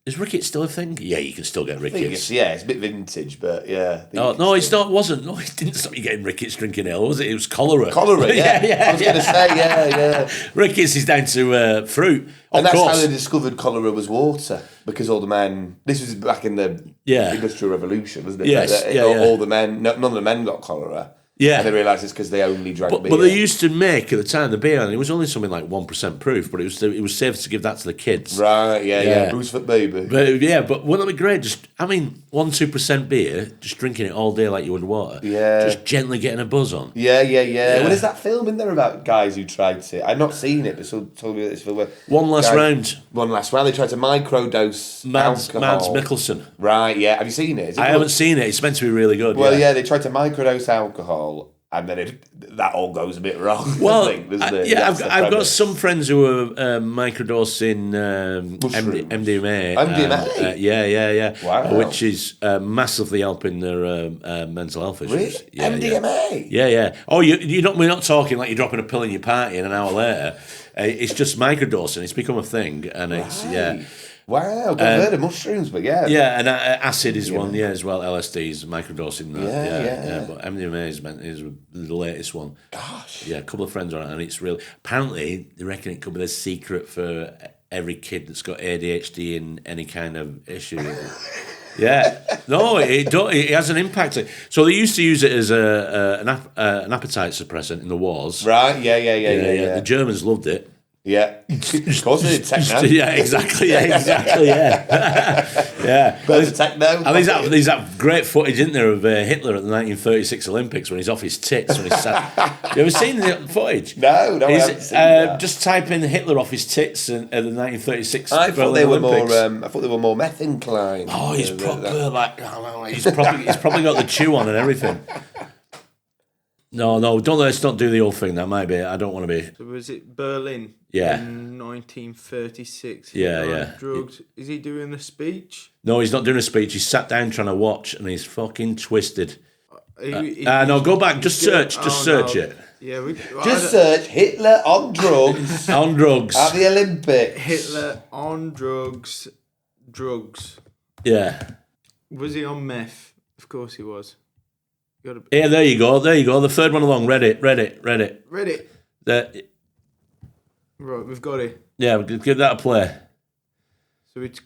Is rickets still a thing? Yeah, you can still get rickets. It's a bit vintage, but yeah. No, it's not. It wasn't. No, it didn't stop you getting rickets drinking ale, was it? It was cholera. Cholera, yeah. I was going to say, yeah. Rickets is down to fruit. And that's how they discovered cholera was water, because all the men. This was back in the Industrial Revolution, wasn't it? Yes, all the men. None of the men got cholera. Yeah. And they realised it's because they only drank beer. But they used to make, at the time, the beer, and it was only something like 1% proof, but it was safe to give that to the kids. Right, yeah. Bruce for baby. But wouldn't it be great? 1-2% beer, just drinking it all day like you would water. Yeah. Just gently getting a buzz on. Yeah. Well, there's that film in there about guys who tried to... I've not seen it, but someone told me this film. One last round. They tried to microdose alcohol. Mads Mikkelsen. Right, yeah. Have you seen it? I haven't seen it. It's meant to be really good. Well, they tried to microdose alcohol, and then that all goes a bit wrong. Well, doesn't it? I've got some friends who are microdosing MDMA. MDMA? Yeah. Wow. Which is massively helping their mental health issues. Really? Yeah, MDMA? Yeah. Oh, we're not talking like you're dropping a pill in your party and an hour later. It's just microdosing. It's become a thing, and it's Wow, I've heard of mushrooms, but yeah. Yeah, and acid is one, as well. LSD is microdosing. Yeah. But MDMA is the latest one. Gosh. Yeah, a couple of friends are on it, and it's real. Apparently, they reckon it could be the secret for every kid that's got ADHD and any kind of issue. Yeah, no, it has an impact. So they used to use it as an appetite suppressant in the wars. Right, yeah. The Germans loved it. Yeah, of course they did techno. Yeah, exactly. Yeah. But techno. And there's that great footage, isn't there, of Hitler at the 1936 Olympics when he's off his tits when he's sat. You ever seen the footage? No, I haven't seen that. Just type in Hitler off his tits at the 1936. I thought they were more. I thought they were more meth inclined. Oh, he's proper he's probably got the chew on and everything. No, let's not do the old thing. That might be. I don't want to be. So was it Berlin? Yeah. In 1936. Yeah. Drugs. Is he doing a speech? No, he's not doing a speech. He's sat down trying to watch, and he's fucking twisted. No, go back. Just search. Search it. Yeah. Just search Hitler on drugs. On drugs. At the Olympics. Hitler on drugs. Drugs. Yeah. Was he on meth? Of course he was. Yeah, there you go. The third one along. Read it. Ready. Right, we've got it. Yeah, give that a play. So it's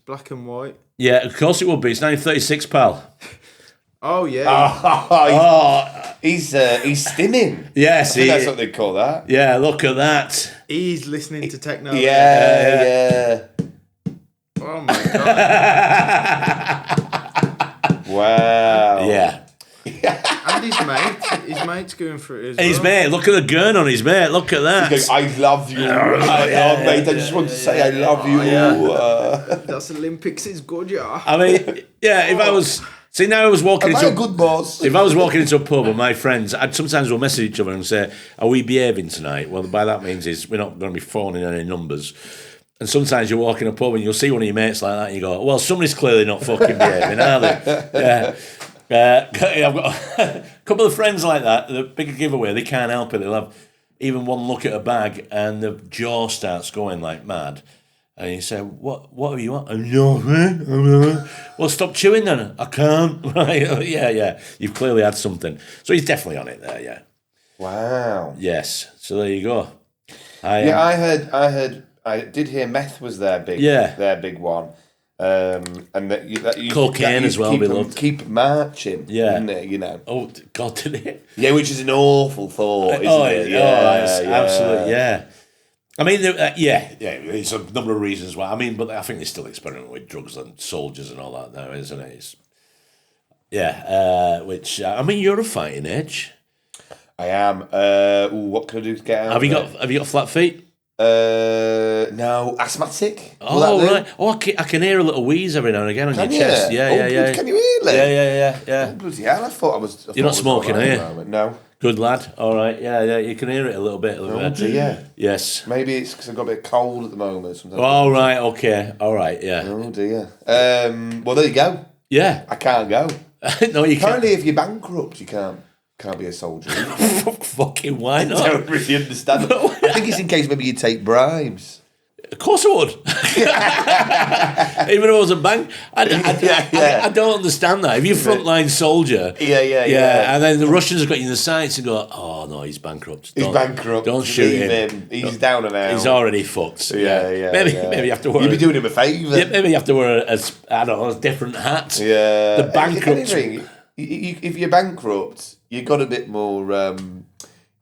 black and white. Yeah, of course it would be. It's 1936, pal. Oh yeah. He's stimming. Yes, I think that's what they call that. Yeah, look at that. He's listening to techno. Yeah. Oh my god. Wow. Yeah. And his mate's going for it as well. His mate, look at the gun on his mate. Look at that. He's going, I love you. Mate. I just want to say I love you. That's Olympics is good, yeah. I mean, if I was... See, now I was walking into... a good boss? If I was walking into a pub with my friends, we'll message each other and say, are we behaving tonight? Well, by that means is we're not going to be phoning any numbers. And sometimes you walk in a pub and you'll see one of your mates like that and you go, well, somebody's clearly not fucking behaving, are they? Yeah. I've got a couple of friends like that. The bigger giveaway, they can't help it. They'll have even one look at a bag and the jaw starts going like mad. And you say, what are you on? Well, stop chewing then. I can't. Right? Yeah. You've clearly had something. So he's definitely on it there, yeah. Wow. Yes. So there you go. I did hear meth was their big one. And that you cocaine as well. Keep marching. Yeah. Didn't it, you know. Oh God, did it? Yeah, which is an awful thought, isn't it? Yeah, absolutely. Yeah. I mean, it's a number of reasons why. I mean, but I think they still experiment with drugs and soldiers and all that now, isn't it? Which I mean, you're a fighting age. I am. What can I do to get out? Have you got flat feet? No, asthmatic. Oh right. Oh, I can hear a little wheeze every now and again on your chest. Yeah. Can you really? Yeah. Oh, bloody hell! I thought I was. You're not smoking, are you? No. Good lad. All right. Yeah. You can hear it a little bit. Dear. Yes. Maybe it's because I've got a bit of cold at the moment. Sometimes. All right. Okay. All right. Yeah. Oh dear. Well, there you go. Yeah. I can't go. No, you can't. Apparently, if you're bankrupt, you can't be a soldier. Fucking why not? I don't really understand. I think it's in case maybe you take bribes. Of course I would. Even if I was a bank, I don't understand that. If you're a frontline soldier, yeah, and then the Russians have got you in the sights and go, oh no, he's bankrupt. Don't shoot him. He's down and out. He's already fucked. Maybe you have to wear. You'd be doing him a favour. Yeah, maybe you have to wear a different hat. Yeah, the bankrupt. If you're bankrupt, you got a bit more.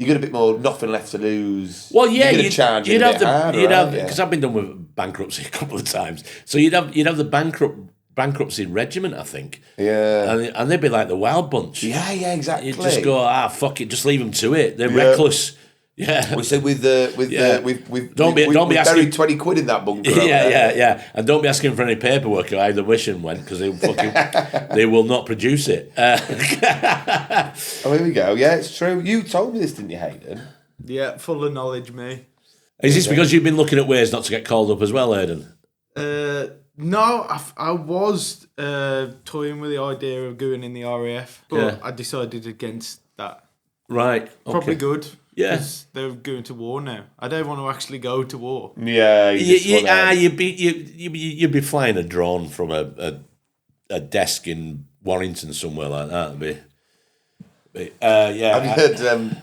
You got a bit more nothing left to lose. Well, yeah, you'd have because I've been done with bankruptcy a couple of times. So you'd have the bankruptcy regiment, I think. Yeah, and they'd be like the Wild Bunch. Yeah, exactly. You'd just go, fuck it, just leave them to it. They're reckless. Yeah. We said we've buried 20 quid in that bunker. Yeah. And don't be asking for any paperwork or how the mission went because they will not produce it. Oh, here we go. Yeah, it's true. You told me this, didn't you, Hayden? Yeah, full of knowledge, me. Is this because you've been looking at ways not to get called up as well, Hayden? No, I was toying with the idea of going in the RAF, but I decided against that. Right. Okay. Probably good. Yes, they're going to war now. I don't want to actually go to war. Yeah, you'd be flying a drone from a desk in Warrington somewhere like that. Have you heard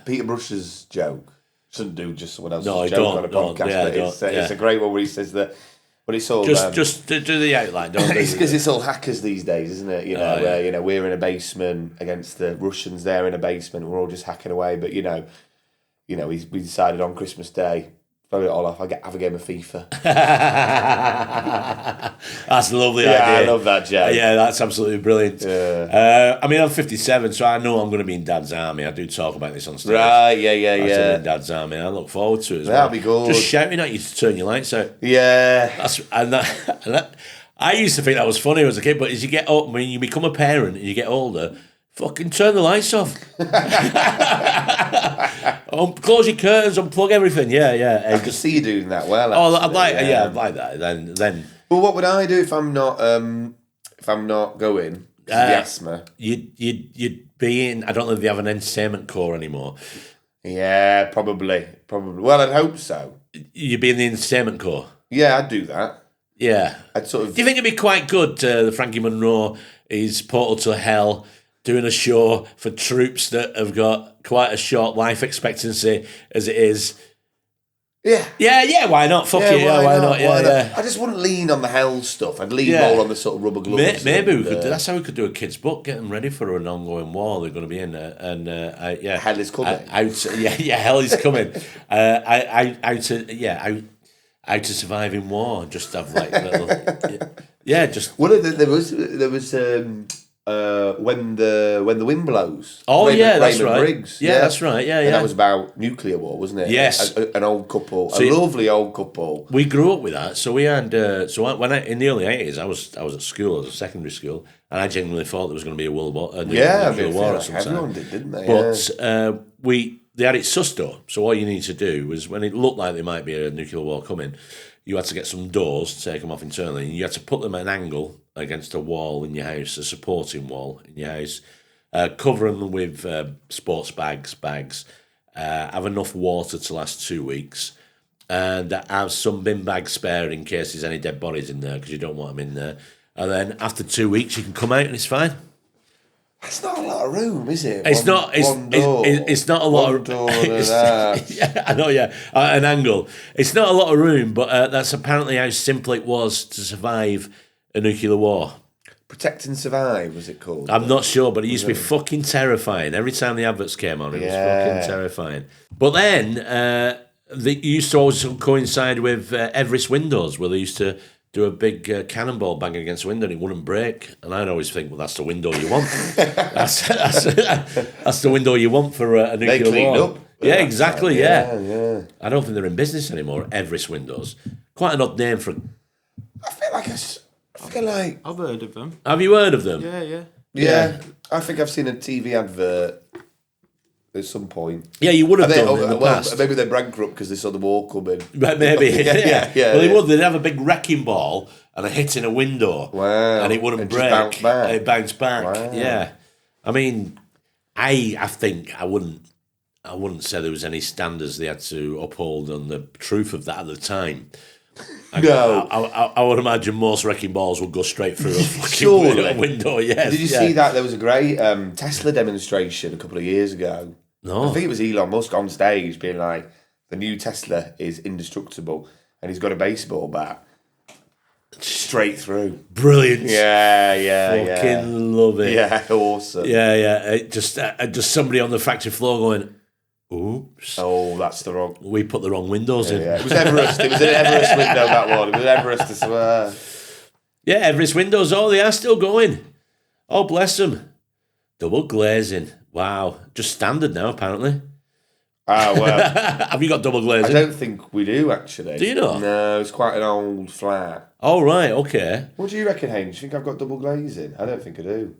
Peter Brush's joke? Shouldn't do just someone else's joke on a podcast. It's a great one where he says that. But it's all just do the outline. Don't it's because it's all hackers these days, isn't it? Where we're in a basement against the Russians. They're in a basement. We're all just hacking away. But we decided on Christmas Day, throw it all off. Have a game of FIFA. That's a lovely idea. I love that, Jay. Yeah, that's absolutely brilliant. Yeah. I mean, I'm 57, so I know I'm going to be in Dad's army. I do talk about this on stage. Right, yeah. In Dad's army. I look forward to it as well. That'll be good. Just shouting at you to turn your lights out. Yeah. I used to think that was funny as a kid, but as you get up, when you become a parent and you get older, fucking turn the lights off. Close your curtains, unplug everything. Yeah. I can see you doing that well. I'd like that. Then. Well, what would I do if I'm not going? The asthma. You'd be in. I don't know if they have an entertainment corps anymore. Yeah, probably. Well, I'd hope so. You'd be in the entertainment corps. Yeah, I'd do that. Yeah. I'd sort of. Do you think it'd be quite good? The Frankie Monroe is Portal to Hell, doing a show for troops that have got quite a short life expectancy as it is. Yeah, why not? Fuck it, why not? Yeah. I just wouldn't lean on the hell stuff. I'd lean more on the sort of rubber gloves. Maybe we could. That's how we could do a kids' book, get them ready for an ongoing war they're going to be in. Hell is coming. Hell is coming. How to survive in war. Just have like little. Just. Well, there was. When the wind blows. Oh, Raymond that's right. Briggs. Yeah, that's right. Yeah. And that was about nuclear war, wasn't it? Yes. An old couple, lovely old couple. We grew up with that, so we had. In the early 80s, I was at school, I was at secondary school, and I genuinely thought there was going to be a world war. Nuclear war or something. Everyone did, didn't they? But they had it sussed up. So all you need to do was, when it looked like there might be a nuclear war coming, you had to get some doors, take them off internally, and you had to put them at an angle against a wall in your house, a supporting wall in your house, cover them with sports bags, have enough water to last 2 weeks, that have some bin bags spare in case there's any dead bodies in there because you don't want them in there. And then after 2 weeks, you can come out and it's fine. That's not a lot of room, is it? It's not. It's not a lot of. Door and a half. Yeah, I know. Yeah, an angle. It's not a lot of room, but that's apparently how simple it was to survive a nuclear war. Protect and Survive, was it called? I'm not sure, but it used to be fucking terrifying. Every time the adverts came on, it was fucking terrifying. But then they used to always coincide with Everest windows, where they used to do a big cannonball bang against the window and it wouldn't break. And I'd always think, well, that's the window you want. that's the window you want for a nuclear war. They cleaned up. Yeah, exactly, yeah. I don't think they're in business anymore, Everest windows. Quite an odd name for... I feel like... I've heard of them. Have you heard of them? Yeah. I think I've seen a TV advert at some point. Yeah, you would have done in the past. Maybe they're bankrupt because they saw the war coming. Maybe, yeah. Well, they yeah. would. They'd have a big wrecking ball and a hit in a window. Wow. And it wouldn't And break. just bounce back. It bounced back. Wow. Yeah. I mean, I think I wouldn't say there was any standards they had to uphold on the truth of that at the time. No. I would imagine most wrecking balls would go straight through a fucking window, yes. Did you see that? There was a great Tesla demonstration a couple of years ago. No. I think it was Elon Musk on stage being like, the new Tesla is indestructible and he's got a baseball bat. Straight through. Brilliant. Yeah. Fucking love it. Yeah, awesome. Yeah. Just somebody on the factory floor going, oops. Oh, that's the wrong... We put the wrong windows in. Yeah. It was Everest. It was an Everest window, that one. It was Everest, I swear. Yeah, Everest windows. Oh, they are still going. Oh, bless them. Double glazing. Wow. Just standard now, apparently. Ah, well. Have you got double glazing? I don't think we do, actually. Do you not? No, it's quite an old flat. Oh, right. Okay. What do you reckon, Haynes? Do you think I've got double glazing? I don't think I do.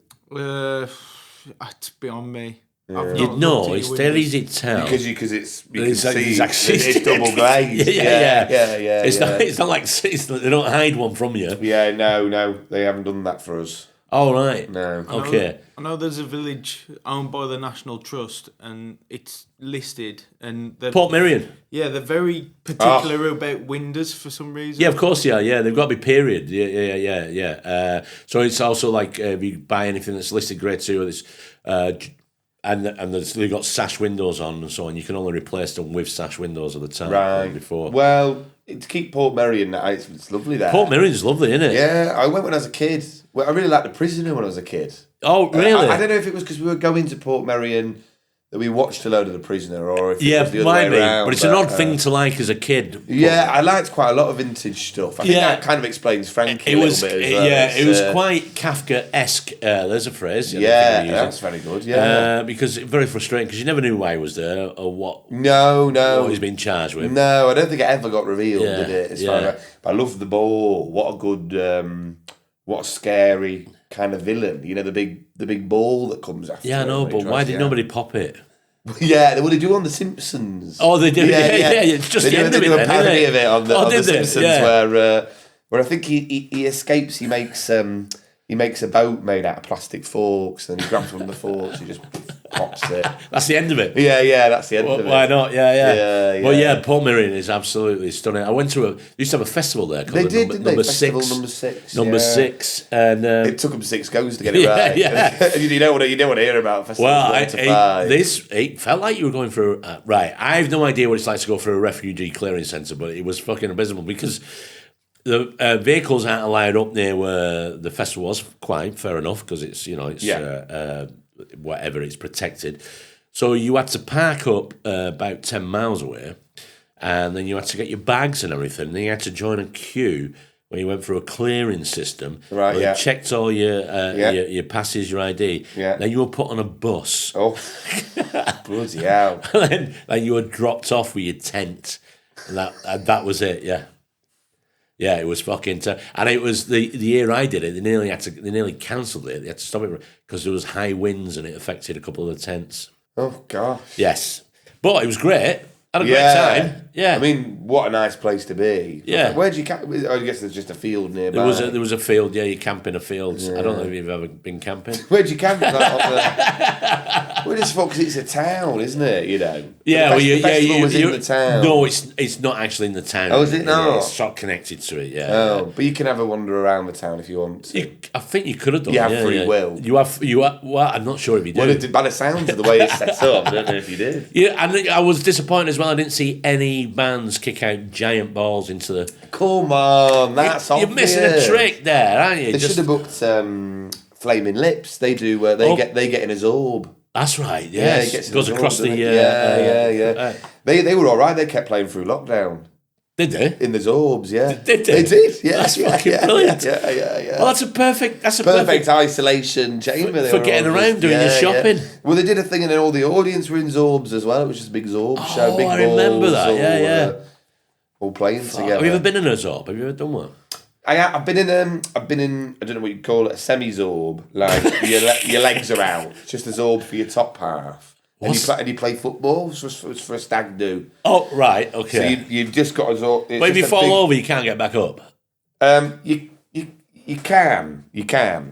It's beyond me. You'd know. It's dead easy to tell. Because you can see it's it's double glazed. Yeah. It's not like they don't hide one from you. Yeah, no, they haven't done that for us. Oh, right. No. Okay. I know there's a village owned by the National Trust and it's listed and Port Miriam. Yeah, they're very particular about windows for some reason. Yeah, of course, yeah. They've got to be period. Yeah. So it's also like if you buy anything that's listed grade 2 or this, and they've got sash windows on and so on. You can only replace them with sash windows at the time. Right. Before. Well, to keep Port Miriam, it's lovely there. Port Miriam's lovely, isn't it? Yeah, I went when I was a kid. Well, I really liked The Prisoner when I was a kid. Oh, really? I don't know if it was because we were going to Port Miriam that we watched a load of The Prisoner, or if it was the other way around. But it's an odd thing to like as a kid. Yeah, I liked quite a lot of vintage stuff. I think that kind of explains Frankie a little bit as well. Yeah, it was quite Kafka-esque. There's a phrase. Yeah, that's very good. Yeah, because it's very frustrating because you never knew why he was there or what. No, what he's been charged with. No, I don't think it ever got revealed, did it? But I love the ball. What a good, what a scary kind of villain. You know, the big ball that comes after. Yeah, I know, but why did nobody pop it? Yeah, well, they do on The Simpsons. Oh, they do. Yeah. It's just the end of it. They do a parody of it on The Simpsons, yeah. where I think he escapes. He makes a boat made out of plastic forks, and he grabs one of the forks. He just pops it. That's the end of it. Yeah, that's the end of it. Why not? Yeah. Well, yeah, Port Miriam is absolutely stunning. I went to used to have a festival there called Number Six, and it took them 6 goes to get it right. Yeah. you don't want to hear about festivals. Well, it felt like you were going through. Right, I have no idea what it's like to go through a refugee clearing centre, but it was fucking abysmal because the vehicles aren't allowed up near where the festival was. Quite fair enough because it's whatever, it's protected. So you had to park up about 10 miles away, and then you had to get your bags and everything. And then you had to join a queue when you went through a clearing system. Right, where they checked all your passes, your ID. Yeah. Then you were put on a bus. Oh, bloody hell. And then you were dropped off with your tent. And that was it, yeah. Yeah, it was fucking... and it was the year I did it, they nearly cancelled it. They had to stop it because there was high winds and it affected a couple of the tents. Oh, gosh. Yes. But it was great. Had a great time. Yeah. I mean, what a nice place to be. Yeah. Where do you camp? I guess there's just a field nearby. There was a field. Yeah, you camp in a field. I don't know if you've ever been camping. Where'd you camp? Well, it's because it's a town, isn't it? You know. Yeah, the festival was in the town. No, it's not actually in the town. Oh, is it not? Yeah, it's sort of connected to it. Yeah. Oh, but you can have a wander around the town if you want to. I think you could have done. You have free will. You have. Well, I'm not sure if you do. Well, by the sounds of the way it's set up, I don't know if you did. Yeah, and I was disappointed as well. I didn't see any bands kick out giant balls into the. Come on, that's obvious. You're missing a trick there, aren't you? They should have booked Flaming Lips. They do. They get in a zorb. That's right. Yes. Yeah, it goes across the. Yeah. They were all right. They kept playing through lockdown. Did they? In the Zorbs, yeah. Did they? They did, yeah. That's fucking brilliant. Yeah. Well, that's a perfect isolation chamber. For getting around, doing your shopping. Yeah. Well, they did a thing and then all the audience were in Zorbs as well. It was just a big Zorb show. Big I remember that, yeah. All playing together. Have you ever been in a Zorb? Have you ever done one? I've been in I don't know what you'd call it, a semi-Zorb. Like your legs are out. It's just a Zorb for your top half. And you play football for a stag do. Oh, right, okay. So you've just got a Zorb. But if you fall over, you can't get back up. You can.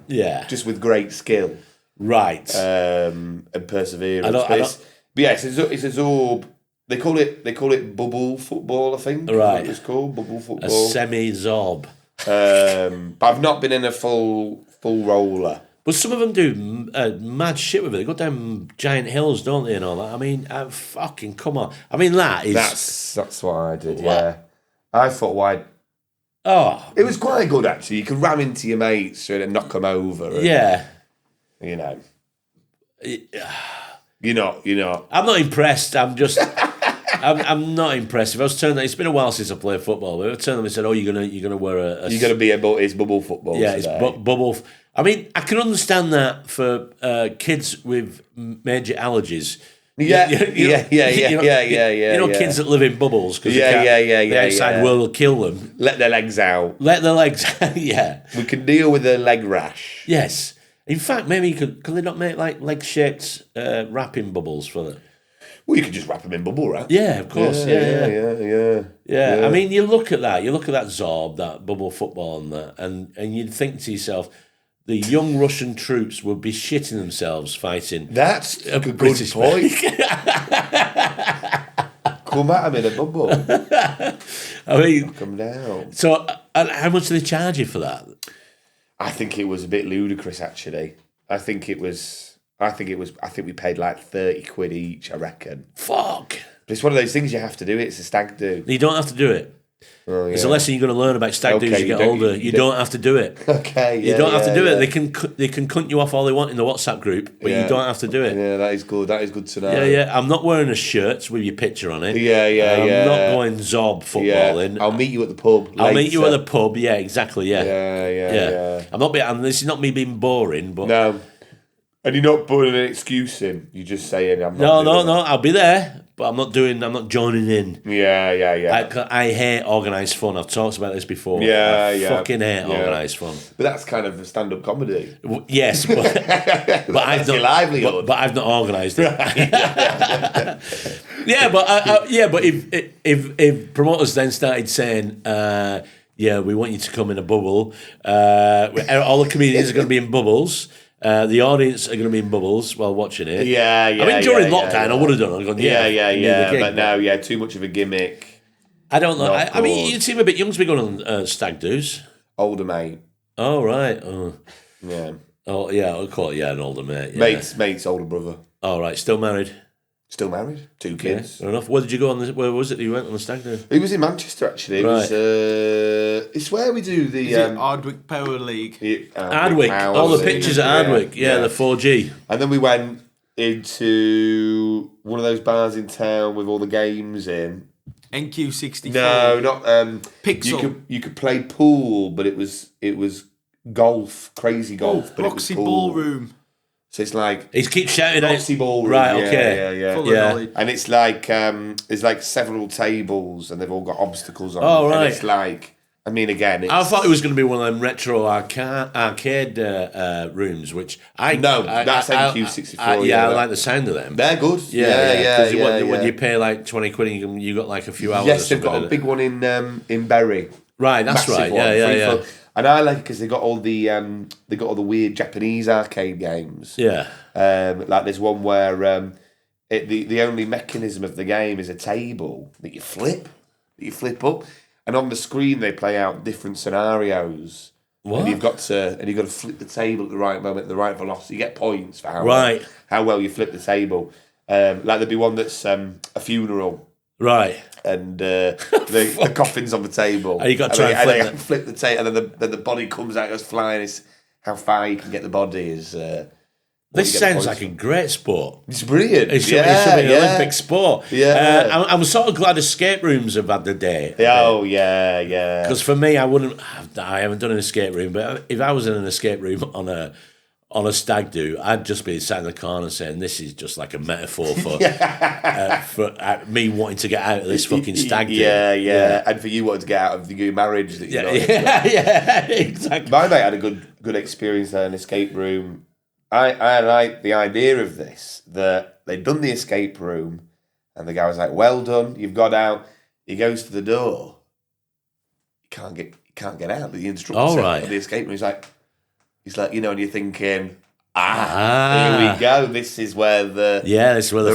Yeah. Just with great skill. Right. And perseverance. But yeah, it's a Zorb. They call it bubble football, I think. Right. It's called bubble football. A semi-Zorb. But I've not been in a full roller. But some of them do mad shit with it. They go down giant hills, don't they, and all that. I mean, fucking come on. I mean, that is... That's what I did, yeah. I thought, why... Oh. It was quite good, actually. You could ram into your mates and knock them over. And, yeah. You know. You're not. I'm not impressed. I'm just... I'm not impressed. If I was turned, it's been a while since I played football. If I turned them and said, "Oh, you're gonna wear a you're gonna be it's bubble football." Yeah, today. It's bubble. I mean, I can understand that for kids with major allergies. Yeah. You know, kids that live in bubbles because the outside world will kill them. Let their legs out. Yeah. We can deal with a leg rash. Yes. In fact, maybe you could they not make like leg-shaped wrapping bubbles for them? Well, you could just wrap them in bubble wrap. Yeah, of course. Yeah. I mean, you look at that Zorb, that bubble football, and that, and you'd think to yourself, the young Russian troops would be shitting themselves fighting. That's a good British point. Come at them in a bubble. I mean, knock them down. So, how much do they charge you for that? I think it was a bit ludicrous, actually. I think we paid like 30 quid each, I reckon. Fuck. But it's one of those things you have to do. It's a stag do. You don't have to do it. Oh, yeah. It's a lesson you're going to learn about stag do's as you get older. You don't have to do it. Okay, you don't have to do it. They can cunt you off all they want in the WhatsApp group, but you don't have to do it. Yeah, that is good. That is good to know. Yeah. I'm not wearing a shirt with your picture on it. I'm not going Zorb footballing. I'll meet you at the pub. I'll meet you at the pub. Yeah, exactly. Yeah. Yeah. I'm not. This is not me being boring, but no. And you're not putting an excuse in. You're just saying, I'm not. No. I'll be there, but I'm not joining in. Yeah. I hate organised fun. I've talked about this before. I fucking hate organised fun. But that's kind of a stand-up comedy. Yes, but I've not. livelihood. But I've not organised it. But if promoters then started saying, we want you to come in a bubble. All the comedians are going to be in bubbles. The audience are going to be in bubbles while watching it. Yeah. I mean, during lockdown, I would have done it. Gone, But now, too much of a gimmick. I don't know. I mean, you seem a bit young to be going on stag do's. Older mate. Oh, right. Oh. Yeah. Oh, yeah, I'll call it, an older mate. Yeah. Mate's older brother. Oh, right. Still married? Still married. 2 kids. Yeah, fair enough. Where did you go on where was it that you went on the stag do? It was in Manchester, actually. It was, it's where we do the... Ardwick Power League? Ardwick. All the pictures at Ardwick. Yeah, the 4G. And then we went into one of those bars in town with all the games in. NQ64? No, not... Pixel? You could play pool, but it was golf, crazy golf. But Boxy it was pool. Ballroom. So it's like... He keeps shouting out. Boxy ballroom. Right, okay. Yeah. Full of knowledge. And it's like several tables and they've all got obstacles on Oh, them. right. And it's like I mean, again, I thought it was going to be one of them retro arcade rooms, which that's NQ64. I like the sound of them. They're good. When you pay like 20 quid, you got like a few hours. Yes, they've got a big one in Bury. Right, that's right. One, Yeah. And I like it because they got all the weird Japanese arcade games. Yeah. Like there's one where the only mechanism of the game is a table that you flip up. And on the screen, they play out different scenarios. What? And you've got to flip the table at the right moment, at the right velocity. You get points for how well you flip the table. Like there'd be one that's a funeral, right? And the coffin's on the table. And you got to try and flip the table, and then the body comes out, goes flying. It's how far you can get the body is. This sounds like a great sport. It's brilliant. It should be an Olympic sport. Yeah. I'm sort of glad escape rooms have had the day. Oh, yeah. Because for me, I haven't done an escape room, but if I was in an escape room on a stag do, I'd just be sat in the corner saying, this is just like a metaphor for me wanting to get out of this fucking stag do. Yeah. And for you wanting to get out of your marriage that you're not. Exactly. My mate had a good experience there in an escape room. I like the idea of this, that they'd done the escape room and the guy was like, well done, you've got out. He goes to the door. You can't get out. The instructor of the escape room, he's like, and you're thinking, here we go. This is where the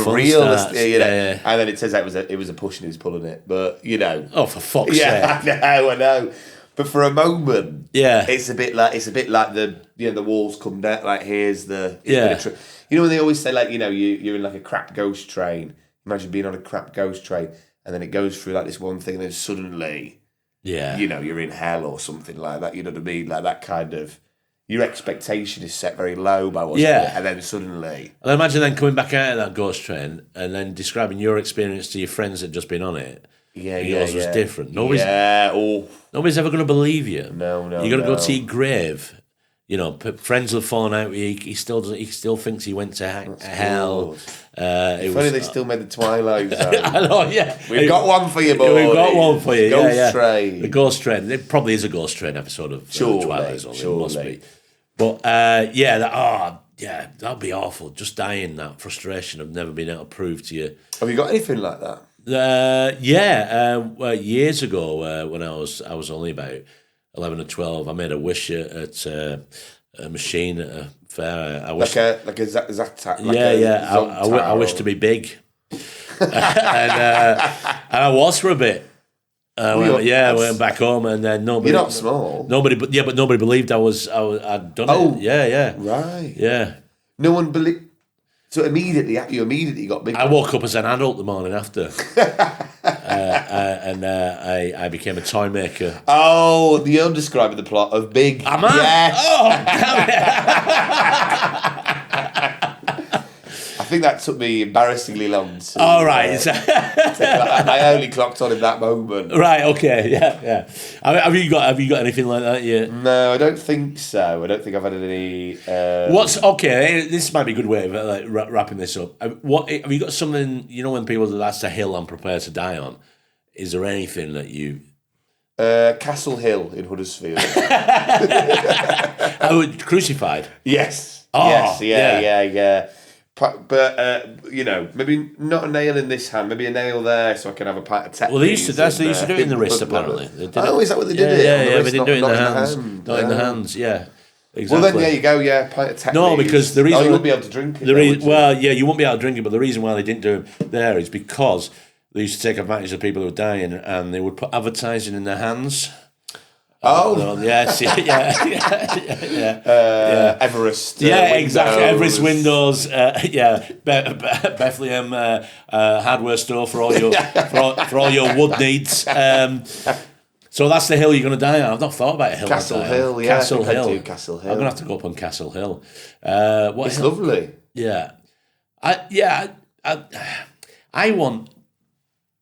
fun real starts. And then it says that it was a push and he was pulling it. But oh, for fuck's sake! I know. But for a moment, it's a bit like the walls come down. Like here's the when they always say like you're in like a crap ghost train. Imagine being on a crap ghost train and then it goes through like this one thing and then suddenly you're in hell or something like that. You know what I mean? Like that kind of your expectation is set very low by what's and then suddenly. And imagine then coming back out of that ghost train and then describing your experience to your friends that had just been on it. Yours was different. Nobody's ever going to believe you. No. You're going to go to your grave. Friends will have fallen out with you. He still doesn't. He still thinks he went to hell. It's funny they still made the Twilight Zone. I know. Yeah, we've got one for you, boy. We've got one for you. Ghost Train. The Ghost Train. It probably is a Ghost Train episode of Twilight Zone. It must be. But that'd be awful. Just dying, that frustration of never being able to prove to you. Have you got anything like that? Years ago, when I was only about 11 or 12, I made a wish at a machine at a fair. I wish, like a Zat. I wish to be big, and I was for a bit. I went back home, and then nobody. You're not small. But nobody believed I'd done it. Yeah. Right. Yeah. No one believed. So you immediately got big. I woke up as an adult the morning after, and I became a toy maker. Oh, you're describing the plot of Big. Am I? Yes. Oh, damn it. I think that took me embarrassingly long. All right. I only clocked on in that moment. Right. Okay. Yeah. Have you got anything like that yet? No, I don't think so. I don't think I've had any. What's okay? This might be a good way of wrapping this up. What have you got? Something when people that's a hill I'm prepared to die on. Is there anything that you? Castle Hill in Huddersfield. Crucified. Yes. Oh, yes. Yeah. But maybe not a nail in this hand, maybe a nail there, so I can have a pint of Tap. Well, they used to do it in the wrist, apparently. Is that what they did? Yeah, they didn't do it in the hands. Not in the hands. Yeah. Exactly. Well, then there you go. Yeah, pint of Tap. No, because the reason you won't be able to drink it. You won't be able to drink it. But the reason why they didn't do it there is because they used to take advantage of people who were dying, and they would put advertising in their hands. Yes, Everest. Exactly. Everest windows. Bethlehem hardware store for all your for all your wood needs. So that's the hill you're going to die on. I've not thought about a hill. Castle Hill. Yeah, Castle Hill. Castle Hill. I'm going to have to go up on Castle Hill. It's lovely. Yeah. I want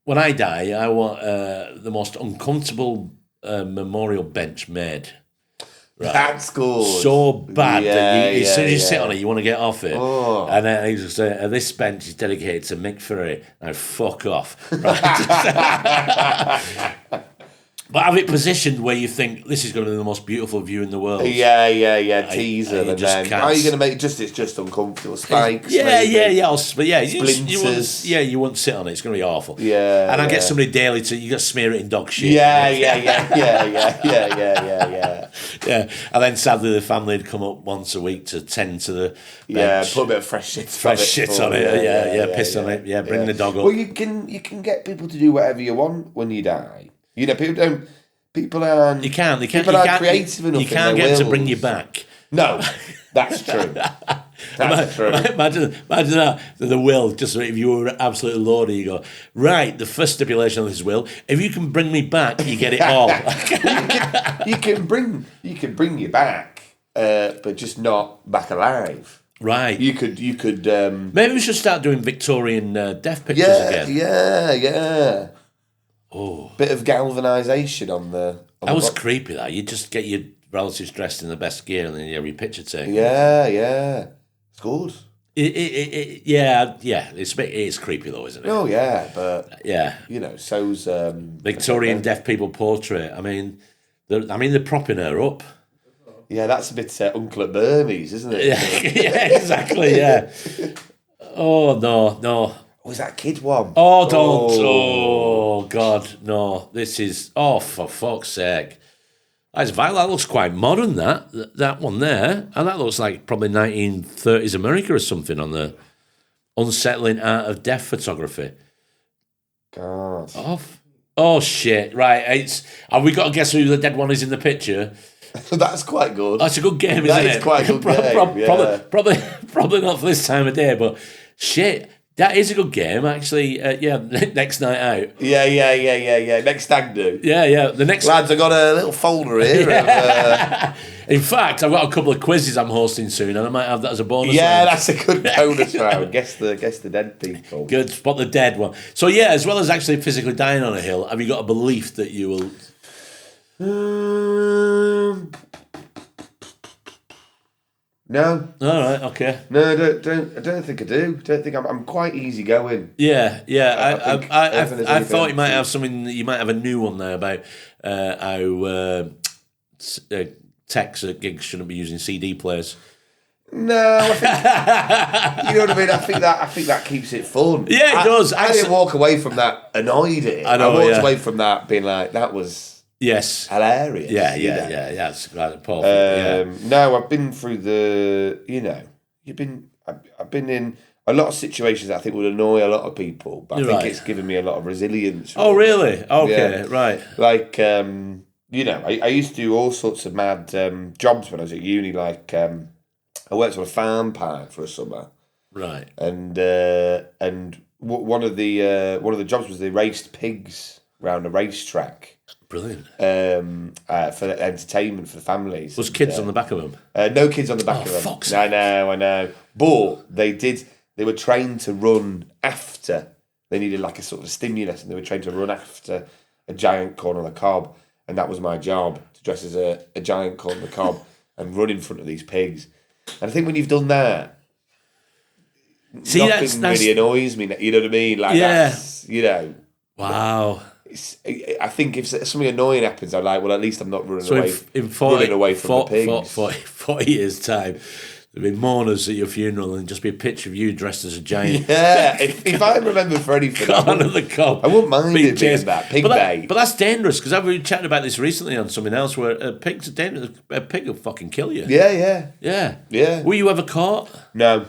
when I die. I want the most uncomfortable memorial bench made. Right. That's cool. So bad that as soon as you sit on it, you want to get off it. Oh. And then he's just saying, this bench is dedicated to Mick Ferry. Now fuck off. Right? But have it positioned where you think this is going to be the most beautiful view in the world. Teaser, and just then can't. how are you going to make it? It's just uncomfortable. Spikes. Yeah. But yeah, Splinters. you won't sit on it. It's going to be awful. Yeah, and I get somebody daily you got to smear it in dog shit. Yeah. Yeah, and then sadly the family would come up once a week to tend to the bench. Put a bit of fresh shit on it. Piss on it. Yeah, bring the dog up. Well, you can get people to do whatever you want when you die. You know, people aren't. People aren't creative enough. You can't get them to bring you back. No, that's true. That's true. Imagine that the will. Just if you were absolutely lord, you go right. The first stipulation of this will: if you can bring me back, you get it all. you can bring you back, but just not back alive. Right. You could. Maybe we should start doing Victorian death pictures again. Yeah. Oh, bit of galvanisation on the. That was creepy. That you just get your relatives dressed in the best gear and then you have your picture taken. Yeah, it's good. It's creepy though, isn't it? Oh yeah, but you know, so's Victorian deaf people portrait. I mean, they're propping her up. Yeah, that's a bit Uncle at Burmese, isn't it? Yeah, exactly. Yeah. Oh no. Was that kid one? Oh, don't. Oh, God, no. This is... Oh, for fuck's sake. That looks quite modern, that one there. And that looks like probably 1930s America or something on the unsettling art of death photography. God. Oh, shit. Right. Have we got to guess who the dead one is in the picture? That's quite good. That's a good game, isn't it? That is quite a good game, Probably not for this time of day, but shit... That is a good game, actually. Next night out. Yeah. Next stag do. Yeah. The next lads, I got a little folder here. In fact, I've got a couple of quizzes I'm hosting soon, and I might have that as a bonus. Yeah, round. That's a good bonus round. Guess the dead people. Good, spot the dead one. So yeah, as well as actually physically dying on a hill, have you got a belief that you will? No. All right. Okay. No, I don't think I do. Don't think I'm quite easygoing. Yeah. I thought you might have something. You might have a new one there about how techs at gigs shouldn't be using CD players. No, I think, you know what I mean. I think that keeps it fun. Yeah, it does. I didn't walk away from that annoyed. I walked away from that being like that was. Yes. Hilarious. Yeah. That's right, Paul. No, I've been through I've been in a lot of situations that I think would annoy a lot of people, but I think it's given me a lot of resilience. Oh, really? Okay, right. Like, I used to do all sorts of mad jobs when I was at uni. Like, I worked on a farm park for a summer. Right. And one of the jobs was they raced pigs around a racetrack. Brilliant. For entertainment for the families. Was kids on the back of them? No kids on the back of them. Fuck's I know. But they were trained to run after. They needed like a sort of stimulus, and they were trained to run after a giant corn on the cob. And that was my job, to dress as a giant corn on the cob and run in front of these pigs. And I think when you've done that, nothing really annoys me. You know what I mean? Like, that's, Wow. I think if something annoying happens, I'm like, well, at least I'm not running away from the pigs. 40 years' time, there'll be mourners at your funeral and just be a picture of you dressed as a giant. Yeah, if I remember for anything, I wouldn't mind it being that pig bait. But that's dangerous, because I've been chatting about this recently on something else where pigs are dangerous. A pig will fucking kill you. Yeah. Were you ever caught? No.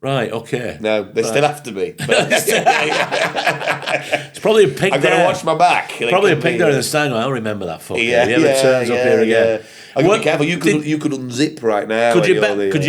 Right, okay. No, they still have to be. It's probably a pig I've there. got to watch my back. Probably a pig there in the stand. I'll remember that fucker. Yeah, he ever turns up here again. I've got to be careful. You could unzip right now. Could you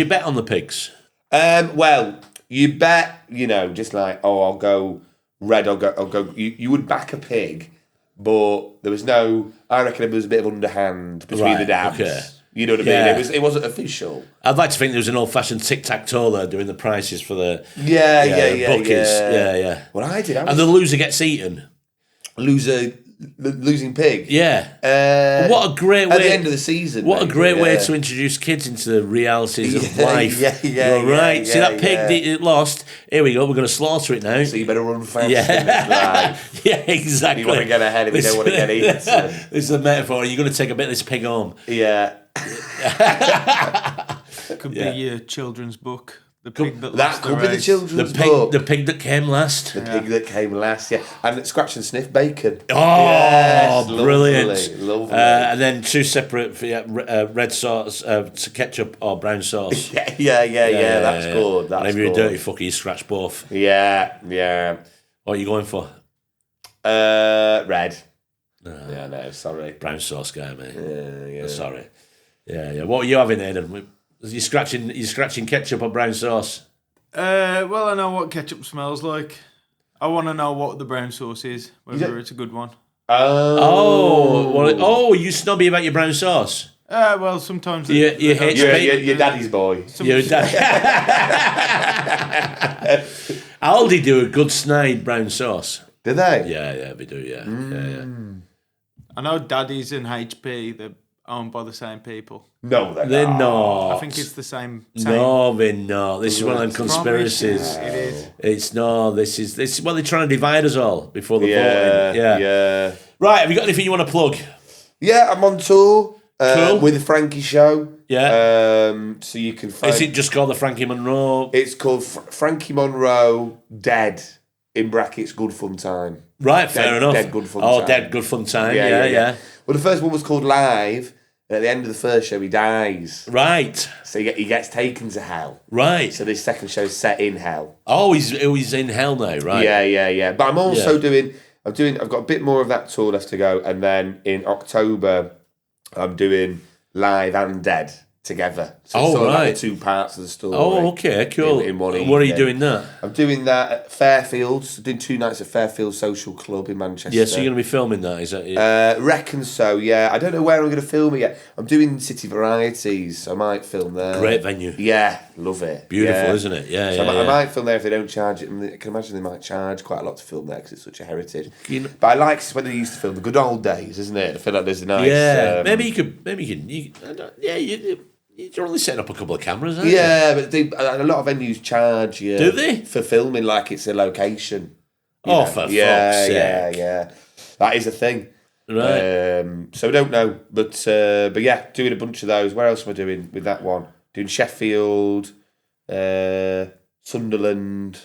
bet on the pigs? Well, you bet, just like, I'll go red, I'll go. You would back a pig, but there was I reckon there was a bit of underhand between the dabs. Okay. You know what I mean? It wasn't official. I'd like to think there was an old-fashioned tic-tac-toe there doing the prices for the bookies. Yeah. Well, I did. And the loser gets eaten. Loser Losing Pig. Yeah. What a great way at the end of the season. What a great way to introduce kids into the realities of life. Yeah, right. See that pig that it lost? Here we go. We're going to slaughter it now. So you better run fast. Yeah. Yeah, exactly. You want to get ahead if you don't want to get eaten. This is the metaphor. You're going to take a bit of this pig home. Yeah. Could be your children's book. The pig that could be the race. children's book. The pig that came last. The pig that came last, yeah. And scratch and sniff bacon. Oh, yes, brilliant. Lovely. And then two separate red sauce, ketchup or brown sauce. Yeah, that's good. That's and if you're a good. dirty fucker, you scratch both. Yeah. What are you going for? Red. Yeah, no, sorry. Brown sauce guy, mate. Yeah. Sorry. Yeah. What are you having, Aidan? You scratching ketchup or brown sauce? Well, I know what ketchup smells like. I want to know what the brown sauce is, whether it's a good one. You snobby about your brown sauce? Well, sometimes you hate your daddy's boy. Your daddy. Aldi do a good snide brown sauce. Do they? Yeah, they do. Yeah. I know Daddy's and HP. They're owned by the same people. No, they're not. I think it's the same. No, they're not. This is one of them conspiracies. It is. It's no. This is. Well, they're trying to divide us all before the voting. Yeah. Right. Have you got anything you want to plug? Yeah, I'm on tour Cool. with the Frankie Show. Yeah. So you can find. Is it just called the Frankie Monroe? It's called Frankie Monroe Dead in brackets Good Fun Time. Right. Fair enough. Dead Good Fun Time. Dead Good Fun Time. Yeah. Well, the first one was called Live. And at the end of the first show, he dies. Right. So he gets taken to hell. Right. So this second show's set in hell. Oh, he's in hell now, right? Yeah. But I'm also I've got a bit more of that tour left to go, and then in October, I'm doing Live and Dead together. So it's sort of like the two parts of the story. Oh, okay, cool. In one evening. What are you doing that? I'm doing that at Fairfields. I'm doing 2 nights at Fairfield Social Club in Manchester. Yeah, so you're going to be filming that, is that it? Reckon so, yeah. I don't know where I'm going to film it yet. I'm doing City Varieties, so I might film there. Great venue. Yeah, love it. Beautiful, isn't it? Yeah, so yeah. I might film there if they don't charge it. I can imagine they might charge quite a lot to film there because it's such a heritage. But I like when they used to film the good old days, isn't it? I feel like there's a nice... Yeah, maybe you're only setting up a couple of cameras, aren't you? Yeah, but a lot of venues charge you. Do they? For filming like it's a location. For fuck's sake. Yeah. That is a thing. Right. So I don't know. But yeah, doing a bunch of those. Where else am I doing with that one? Doing Sheffield, Sunderland,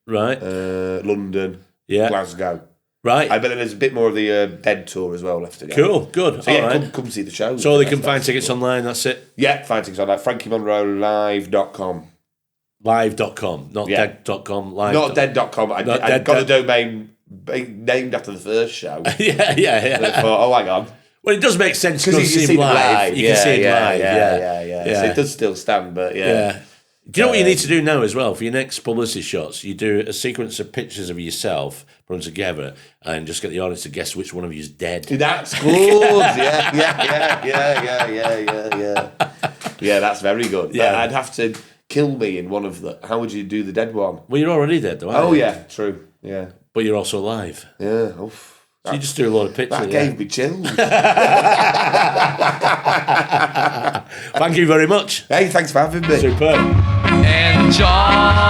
right, London, Glasgow. Right. I bet there's a bit more of the Dead tour as well left to go. Cool, good. So yeah, come see the show. So they can find tickets online, that's it? Yeah, find tickets online. FrankieMonroeLive.com. Live.com, not dead.com. Live. Not dead.com. I got a domain named after the first show. Yeah. And I thought, oh, hang on. Well, it does make sense to Because you see him live. You can see him live. Yeah. So it does still stand, but yeah. Do you know what you need to do now as well? For your next publicity shots, you do a sequence of pictures of yourself, put them together, and just get the audience to guess which one of you is dead. That's good. Yeah. Yeah, that's very good. Yeah. I'd have to kill me in one of the... How would you do the dead one? Well, you're already dead, though, aren't you? you? Yeah, true. Yeah. But you're also alive. Yeah. Oof. So you just do a lot of pictures. That gave me chills. Thank you very much. Hey, thanks for having me. Superb. Enjoy.